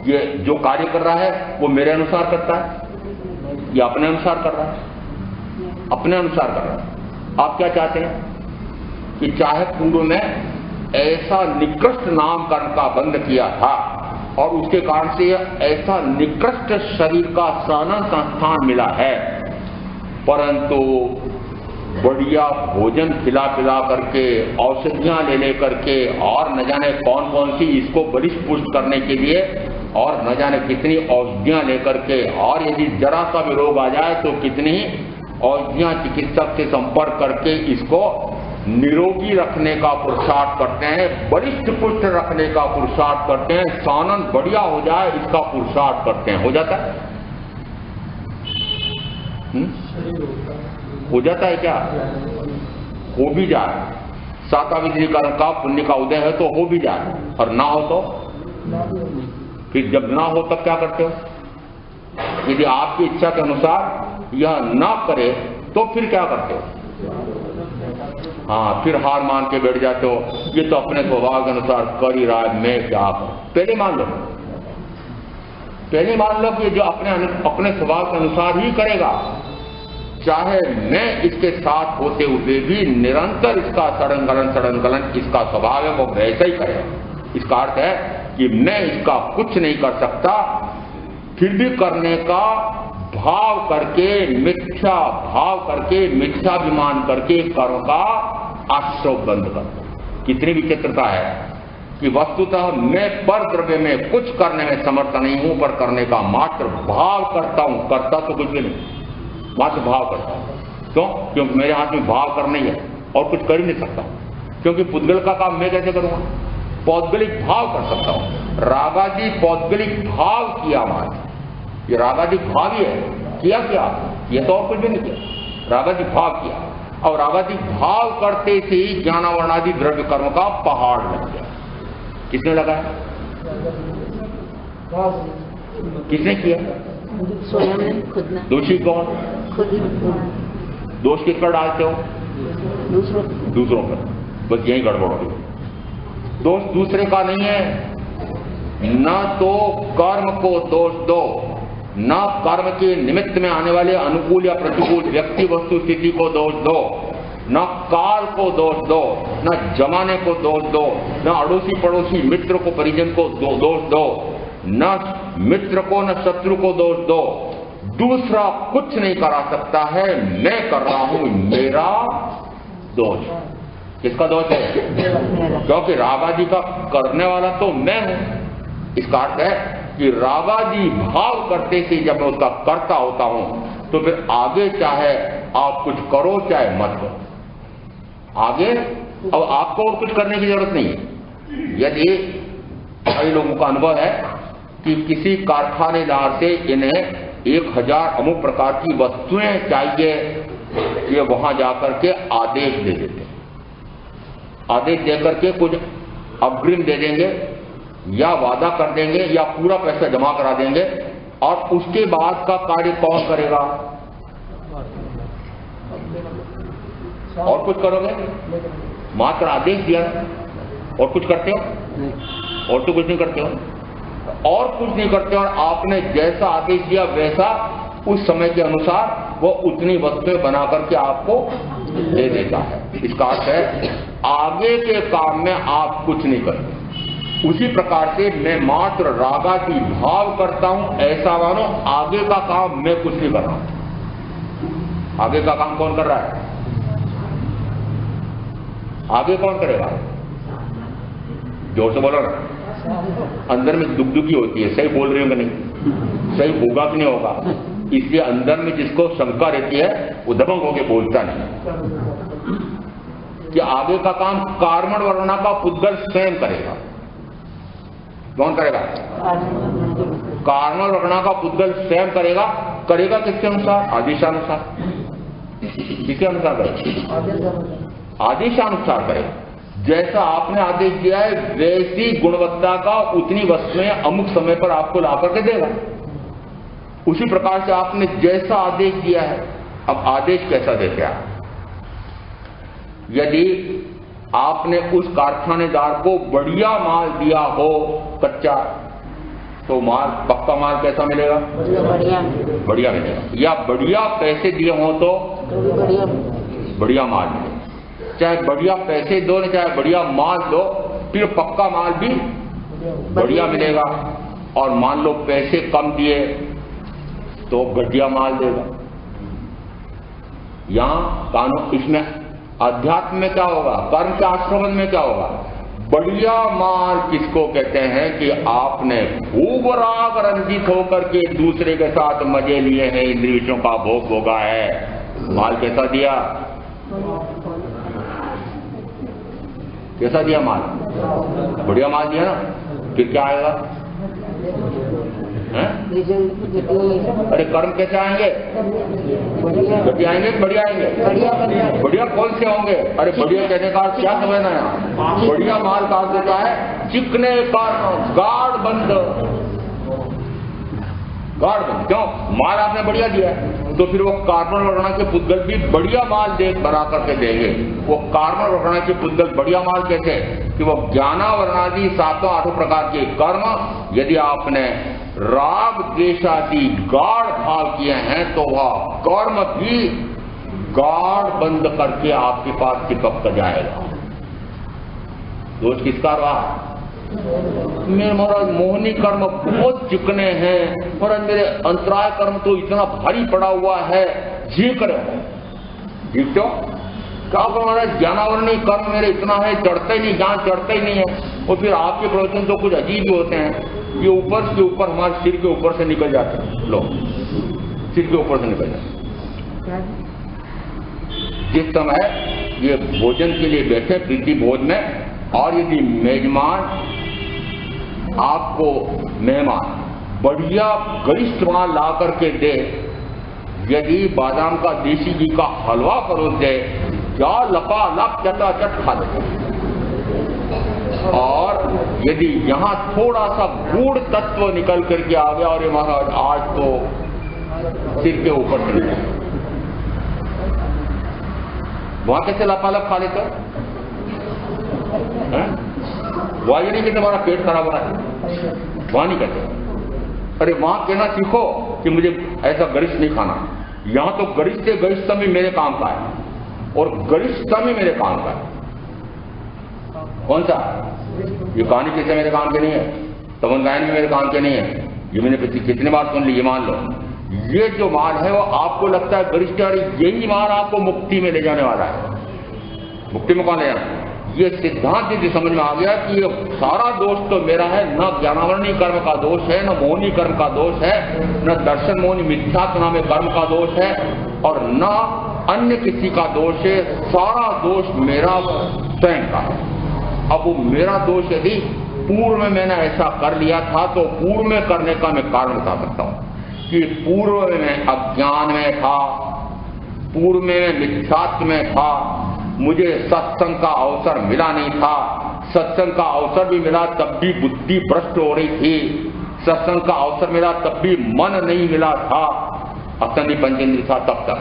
ये जो कार्य कर रहा है वो मेरे अनुसार करता है, ये अपने अनुसार कर रहा है, अपने अनुसार कर रहा है। आप क्या चाहते हैं कि चाहे पूर्व में ऐसा निकृष्ट नाम कर्म का बंध किया था और उसके कारण से ऐसा निकृष्ट शरीर का सानंद संस्थान मिला है, परंतु बढ़िया भोजन खिला पिला करके, औषधियां ले करके, और न जाने कौन कौन सी इसको बलिष्ठ पुष्ट करने के लिए और न जाने कितनी औषधियां लेकर के, और यदि जरा सा भी रोग आ जाए तो कितनी औषधियां चिकित्सक से संपर्क करके इसको निरोगी रखने का पुरुषार्थ करते हैं, बलिष्ठ पुष्ट रखने का पुरुषार्थ करते हैं, सानंद बढ़िया हो जाए इसका पुरुषार्थ करते हैं। हो जाता है? हो जाता है क्या? हो भी जाए, साताविधि का पुण्य का उदय है तो हो भी जाए, और ना हो तो फिर जब ना हो तब क्या करते हो? यदि आपकी इच्छा के अनुसार यह ना करे तो फिर क्या करते हो? हाँ, फिर हार मान के बैठ जाते हो, ये तो अपने स्वभाव के अनुसार कर ही रहा है, मैं क्या करूं। पहले मान लो कि जो अपने स्वभाव के अनुसार ही करेगा, चाहे मैं इसके साथ होते हुए भी निरंतर इसका सड़न गलन इसका स्वभाव है, वो वैसा ही करेगा। इसका अर्थ है कि मैं इसका कुछ नहीं कर सकता, फिर भी करने का भाव करके, मिथ्या भाव करके, मिथ्याभिमान करके कर्म का आश्रव बंद कर। कितनी विचित्रता है कि वस्तुतः मैं पर द्रव्य में कुछ करने में समर्थ नहीं हूं, पर करने का मात्र भाव करता हूं, करता तो कुछ भी नहीं, मात्र भाव करता हूं। क्यों? क्योंकि मेरे हाथ में भाव करना ही है और कुछ कर ही नहीं सकता, क्योंकि पुद्गल का काम मैं कैसे करूंगा? पौद्गलिक भाव कर सकता हूं। रागादि पौद्गलिक भाव किया मात्र, ये रागादि भाव ही है, किया क्या? ये तो और कुछ भी नहीं किया, रागादि भाव किया, और रागादि भाव करते से ही ज्ञानावर्णादि द्रव्य कर्म का पहाड़ लग गया। किसने लगाया? किसने किया? स्वयं ने, खुद ने। दोषी कौन? खुद ही। दोष किस पर डालते हो? दूसरों पर। बस यही गड़बड़ हो गई। दोष दूसरे का नहीं है, न तो कर्म को दोष दो, न कर्म के निमित्त में आने वाले अनुकूल या प्रतिकूल व्यक्ति वस्तु स्थिति को दोष दो, न काल को दोष दो, न जमाने को दोष दो, न अड़ोसी पड़ोसी मित्र को परिजन को दोष दो, न मित्र को न शत्रु को दोष दो। दूसरा कुछ नहीं करा सकता है, मैं कर रहा हूं, मेरा दोष। किसका दोष है? क्योंकि रागादि का करने वाला तो मैं हूं। इसका अर्थ है कि रागादि भाव करते से जब मैं उसका कर्ता होता हूं, तो फिर आगे चाहे आप कुछ करो चाहे मत करो, आगे अब आपको और कुछ करने की जरूरत नहीं है। यदि कई लोगों का अनुभव है कि किसी कारखानेदार से इन्हें 1000 अमुक प्रकार की वस्तुएं चाहिए, ये वहां जाकर के आदेश दे देते, आदेश देकर के कुछ अग्रिम दे देंगे या वादा कर देंगे या पूरा पैसा जमा करा देंगे, और उसके बाद का कार्य कौन करेगा? और कुछ करोगे? मात्र आदेश दिया और कुछ करते हो? और तो कुछ नहीं करते हो, और कुछ नहीं करते, और आपने जैसा आदेश दिया वैसा उस समय के अनुसार वो उतनी वस्तुएं बना करके आपको दे देता है। इसका अर्थ है आगे के काम में आप कुछ नहीं करते। उसी प्रकार से मैं मात्र रागादि भाव करता हूं, ऐसा मानो आगे का काम मैं कुछ नहीं कर रहा हूं। आगे का काम कौन कर रहा है? आगे कौन करेगा? जोर से बोलो ना, अंदर में दुखी होती है, सही बोल रही हूं कि नहीं, सही होगा कि नहीं होगा, इसलिए अंदर में जिसको शंका रहती है वो दबंग होके बोलता नहीं कि आगे का काम कार्मण वर्णना का पुद्गल स्वयं करेगा। कौन करेगा? कार्मण वर्णना का पुद्गल स्वयं करेगा। करेगा किसके अनुसार? आदेशानुसार। किसके अनुसार करेगा? आदेशानुसार करेगा। जैसा आपने आदेश दिया है वैसी गुणवत्ता का उतनी वस्तुएं अमुक समय पर आपको ला करके देगा। उसी प्रकार से आपने जैसा आदेश दिया है, अब आदेश कैसा देते हैं? यदि आपने उस कारखानेदार को बढ़िया माल दिया हो कच्चा, तो माल पक्का माल कैसा मिलेगा? बढ़िया मिलेगा। या बढ़िया पैसे दिए हो तो बढ़िया माल मिलेगा। चाहे बढ़िया पैसे दो न चाहे बढ़िया माल दो, फिर पक्का माल भी बढ़िया मिलेगा। और मान लो पैसे कम दिए तो घटिया माल देगा। यहाँ कानून, इसमें अध्यात्म में क्या होगा, कर्म के आश्रमण में क्या होगा? बढ़िया माल किसको कहते हैं कि आपने खूब राग रंजित होकर के दूसरे के साथ मजे लिए हैं, इंद्रिय विषयों का भोग भोगा है। माल कैसा दिया? कैसा दिया माल? बढ़िया माल दिया ना। फिर क्या आएगा? अरे कर्म कैसे आएंगे? घटिया आएंगे कि बढ़िया आएंगे? बढ़िया कौन से होंगे? अरे बढ़िया कहने का क्या समझना है? बढ़िया माल का देता है चिकने कर्म, गाढ़ बंद। गाढ़ बंद क्यों? माल आपने बढ़िया दिया है, तो फिर वो कार्बन वर्णा के पुद्गल भी बढ़िया माल दे बना करके देंगे। वो कार्बन वर्णा के पुद्गल बढ़िया माल कैसे? कि वो ज्ञानावरणादि सातों आठों प्रकार के कर्म यदि आपने राग द्वेषादि गाढ़ भाव किए हैं तो वह कर्म भी गाढ़ बंद करके आपके पास चिपक कर जाएगा। दोष किसका रहा? मेरे महाराज मोहनी कर्म बहुत चिकने हैं, महाराज मेरे अंतराय कर्म तो इतना भारी पड़ा हुआ है, जी करो ठीक तो क्या करो महाराज, ज्ञानावरणी कर्म मेरे इतना है, चढ़ता ही नहीं, ज्ञान चढ़ता ही नहीं है। और फिर आपके प्रवचन तो कुछ अजीब ही होते हैं, ये ऊपर के ऊपर हमारे सिर के ऊपर से निकल जाते हैं लोग, सिर के ऊपर से निकल जाते हैं। जिस समय ये भोजन के लिए बैठे प्रीति भोज में, और यदि मेजमान आपको मेहमान बढ़िया गरिष्ठ माल ला करके दे, यदि बादाम का देसी घी का हलवा परोस दे, क्या लपालप चटाचट खा लेते। और यदि यहाँ थोड़ा सा गूढ़ तत्व निकल करके आ गया और ये महाराज आज तो सिर के ऊपर चले गए, वहां कैसे लपालप खा लेते? वहां ये नहीं कहते हमारा पेट खराब हो रहा है, वहां नहीं कहते। अरे वहां कहना सीखो कि मुझे ऐसा गरिष्ठ नहीं खाना। यहां तो गरिष्ठ से गरिष्ठतम ही मेरे काम का है, और गरिष्ठतम ही मेरे काम का है। कौन सा? ये कहानी कैसे मेरे काम के नहीं है, तवन गायन भी मेरे काम के नहीं है, ये मैंने कितने बार सुन ली। ये मान लो ये जो माल है वो आपको लगता है गरिष्ठ, और यही माल आपको मुक्ति में ले जाने वाला है। मुक्ति में कौन ले जाना? ये सिद्धांत यदि समझ में आ गया कि ये सारा दोष तो मेरा है, न ज्ञानावरणी कर्म का दोष है, न मोहनी कर्म का दोष है, न दर्शन मोहनी मिथ्यात्व नामे कर्म का दोष है, और न अन्य किसी का दोष है, सारा दोष मेरा स्वयं का है। अब वो मेरा दोष यदि पूर्व में मैंने ऐसा कर लिया था तो पूर्व में करने का मैं कारण बता सकता हूं कि पूर्व में मैं अज्ञान में था, पूर्व में मैं मिथ्यात्व में था, मुझे सत्संग का अवसर मिला नहीं था। सत्संग का अवसर भी मिला तब भी बुद्धि भ्रष्ट हो रही थी, सत्संग का अवसर मिला तब भी मन नहीं मिला था, असंधि पंचेंद्रिय था तब तक।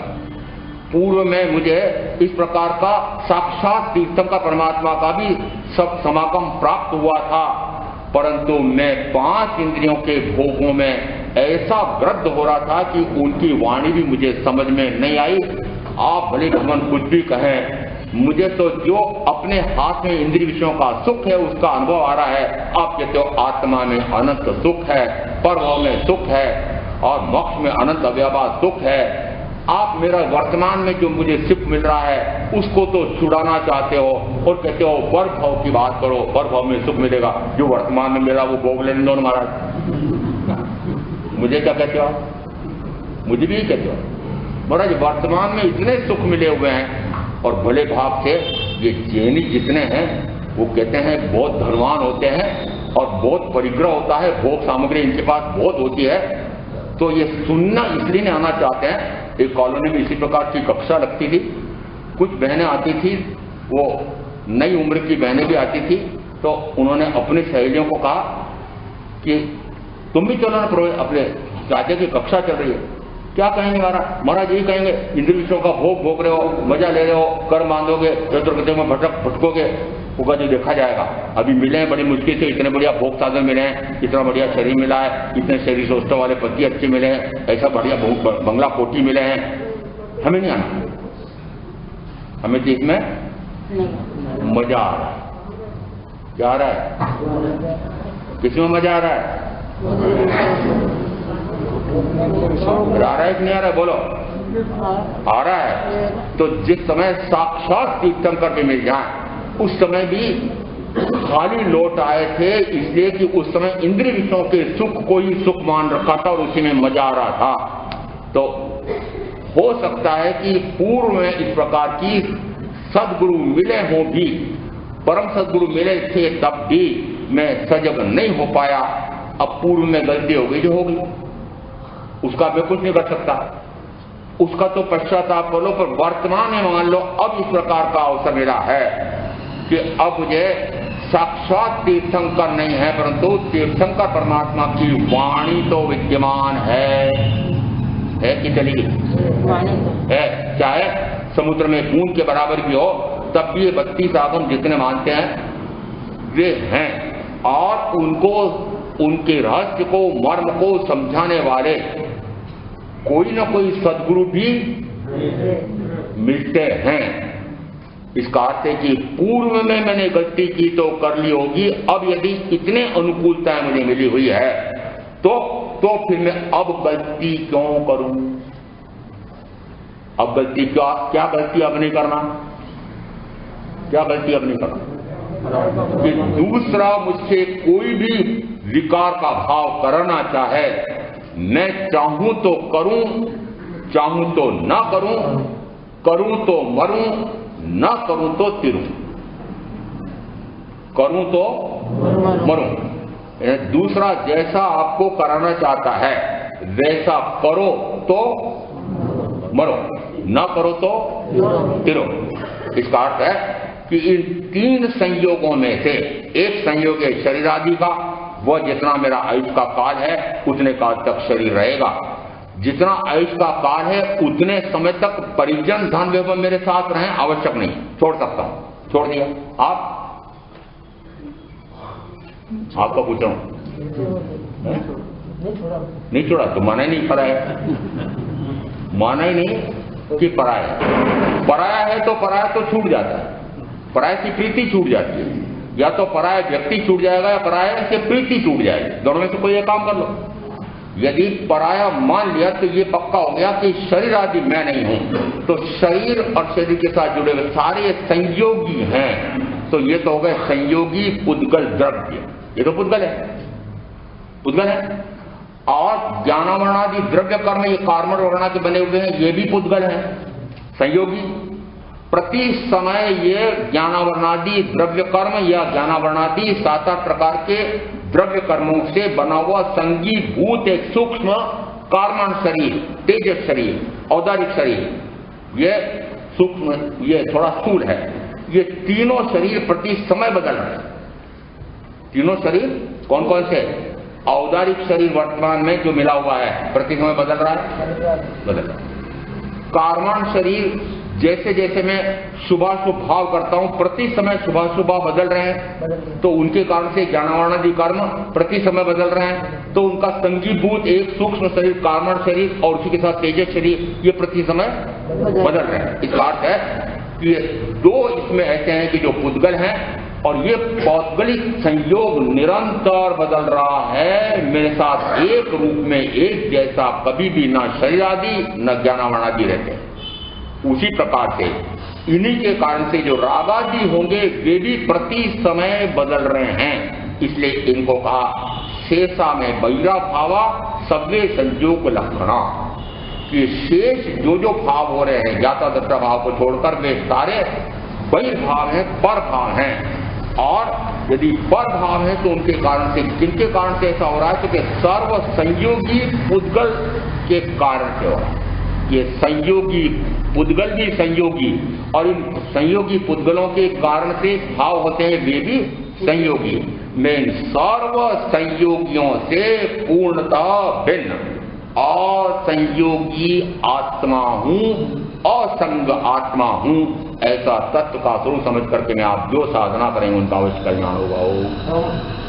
पूर्व में मुझे इस प्रकार का साक्षात तीर्थंकर परमात्मा का भी सब समागम प्राप्त हुआ था, परंतु मैं 5 इंद्रियों के भोगों में ऐसा ग्रद्ध हो रहा था कि उनकी वाणी भी मुझे समझ में नहीं आई। आप भले भगवान कुछ भी कहें, मुझे तो जो अपने हाथ में इंद्रिय विषयों का सुख है उसका अनुभव आ रहा है। आप कहते हो आत्मा में अनंत सुख है, परभाव में सुख है, और मोक्ष में अनंत अव्यवहार सुख है। आप मेरा वर्तमान में जो मुझे सुख मिल रहा है उसको तो छुड़ाना चाहते हो और कहते हो पर भाव की बात करो, पर भाव में सुख मिलेगा। जो वर्तमान में मेरा वो भोग लेने दो महाराज। मुझे क्या कहते हो? मुझे भी कहते हो महाराज वर्तमान में इतने सुख मिले हुए हैं, और भले भाव से ये जैनी जितने हैं वो कहते हैं बहुत धनवान होते हैं और बहुत परिग्रह होता है, भोग सामग्री इनके पास बहुत होती है। तो ये सुनना इसलिए नहीं आना चाहते हैं। एक कॉलोनी में इसी प्रकार की कक्षा लगती थी, कुछ बहनें आती थी, वो नई उम्र की बहनें भी आती थी, तो उन्होंने अपनी सहेलियों को कहा कि तुम भी चलो ना, अपने चाचा की कक्षा चल रही है। क्या कहेंगे महाराज? यही कहेंगे इंद्रिय विषयों का भोग भोग रहे हो, मजा ले रहे हो, कर बांधोगे, चतुर्गति में भटकोगे, होगा जो देखा जाएगा। अभी मिले हैं बड़ी मुश्किल से, इतने बढ़िया भोग साधन मिले हैं, इतना बढ़िया शरीर मिला है, इतने शरीर सोचने वाले पति अच्छे मिले हैं, ऐसा बढ़िया बंगला कोठी मिले हैं। हमें नहीं आना, हमें तो इसमें मजा आ रहा है। क्या आ रहा है? किसमें मजा आ रहा है? आ रहा है कि नहीं आ रहा है? बोलो। आ रहा है। तो जिस समय साक्षात तीर्थंकर भी मिल जाए उस समय भी खाली लौट आए थे, इसलिए कि उस समय इंद्रिय विषयों के सुख को ही सुख मान रखा था और उसी में मजा आ रहा था। तो हो सकता है कि पूर्व में इस प्रकार की सद्गुरु मिले हो भी, परम सद्गुरु मिले थे तब भी मैं सजग नहीं हो पाया। अब पूर्व में गलती हो गई जो हो गई, उसका मैं कुछ नहीं कर सकता, उसका तो पश्चाताप कर लो। पर वर्तमान में मान लो अब इस प्रकार का अवसर मिला है कि अब मुझे साक्षात तीर्थंकर नहीं है, परंतु तीर्थंकर परमात्मा की वाणी तो विद्यमान है कि चली है, चाहे समुद्र में बूंद के बराबर भी हो, तब भी ये 32 आगम जितने मानते हैं वे हैं। और उनको, उनके रहस्य को, मर्म को समझाने वाले कोई ना कोई सद्गुरु भी मिलते हैं। इसका अर्थ है कि पूर्व में मैंने गलती की तो कर ली होगी, अब यदि इतने अनुकूलताएं मुझे मिली हुई है तो फिर मैं अब गलती क्यों करूं? अब गलती क्या गलती अब नहीं करना? क्या गलती अब नहीं करना कि दूसरा मुझसे कोई भी विकार का भाव करना चाहे, मैं चाहूं तो करूं, चाहूं तो ना करूं, करूं तो मरूं, ना करूं तो तिरूं, करूं तो मरूं। दूसरा जैसा आपको कराना चाहता है वैसा करो तो मरो, ना करो तो तिरो। इसका अर्थ है कि इन 3 संयोगों में से एक संयोग है शरीर आदि का, वह जितना मेरा आयुष का काल है उतने काल तक शरीर रहेगा। जितना आयुष का काल है उतने समय तक परिजन धन वैभव मेरे साथ रहें, आवश्यक नहीं, छोड़ सकता हूं, छोड़ दिया। आपको पूछ रहा हूं, नहीं छोड़ा तो माना ही नहीं पराया, माना ही नहीं कि पराया है तो पराया तो छूट जाता है, पराया की प्रीति छूट जाती है। या तो पराया व्यक्ति छूट जाएगा या पराया से प्रीति छूट जाएगी, दोनों में से कोई एक काम कर लो। यदि पराया मान लिया तो ये पक्का हो गया कि शरीर आदि मैं नहीं हूं, तो शरीर और शरीर के साथ जुड़े हुए सारे संयोगी हैं, तो ये तो हो गए संयोगी पुद्गल द्रव्य, ये तो पुद्गल है। और ज्ञानावरणादि द्रव्य कर्म, ये कार्मण वर्णा के बने हुए हैं, ये भी पुद्गल है, संयोगी। प्रति समय ये ज्ञानावरणादि द्रव्य कर्म या ज्ञानावरणादि 7-8 प्रकार के द्रव्य कर्मों से बना हुआ संगीभूत एक सूक्ष्म कार्मण शरीर, तेजस शरीर, औदारिक शरीर, ये सूक्ष्म, ये थोड़ा स्थूल है। ये तीनों शरीर प्रति समय बदल रहे हैं। तीनों शरीर कौन कौन से? औदारिक शरीर वर्तमान में जो मिला हुआ है प्रति समय बदल रहा है, बदल रहा है। कार्मण शरीर जैसे जैसे मैं शुभाशुभ भाव करता हूं प्रति समय शुभाशुभ भाव बदल रहे हैं, तो उनके कारण से ज्ञानावरणादि कर्म प्रति समय बदल रहे हैं, तो उनका संगीभूत एक सूक्ष्म शरीर कार्मण शरीर और उसी के साथ तेजस शरीर ये प्रति समय बदल रहे हैं। इसका अर्थ है कि ये 2 इसमें ऐसे हैं कि जो पुद्गल हैं, और ये पौद्गलिक संयोग निरंतर बदल रहा है मेरे साथ एक रूप में एक जैसा, कभी भी ना शरीर आदि न ज्ञानावरणादि रहते। उसी प्रकार से इन्हीं के कारण से जो राग आदि होंगे वे भी प्रति समय बदल रहे हैं। इसलिए इनको कहा शेषा में बैरा भावा सव्वे संयोग लक्षणा, कि शेष जो जो भाव हो रहे हैं ज्ञाता दृष्टा भाव को छोड़कर वे सारे बहिर्भाव हैं, पर भाव हैं। और यदि पर भाव है तो उनके कारण से, जिनके कारण से ऐसा हो रहा है, तो कि सर्व संयोगी पुद्गल के कारण से हो रहा है। ये संयोगी पुद्गल भी संयोगी, और इन संयोगी पुद्गलों के कारण से भाव होते हैं वे भी संयोगी। मैं इन सर्व संयोगियों से पूर्णतः भिन्न और संयोगी आत्मा हूं, असंग आत्मा हूं, ऐसा तत्व का स्वरूप समझ करके मैं आप जो साधना करेंगे उनका अवश्य कल्याण होगा।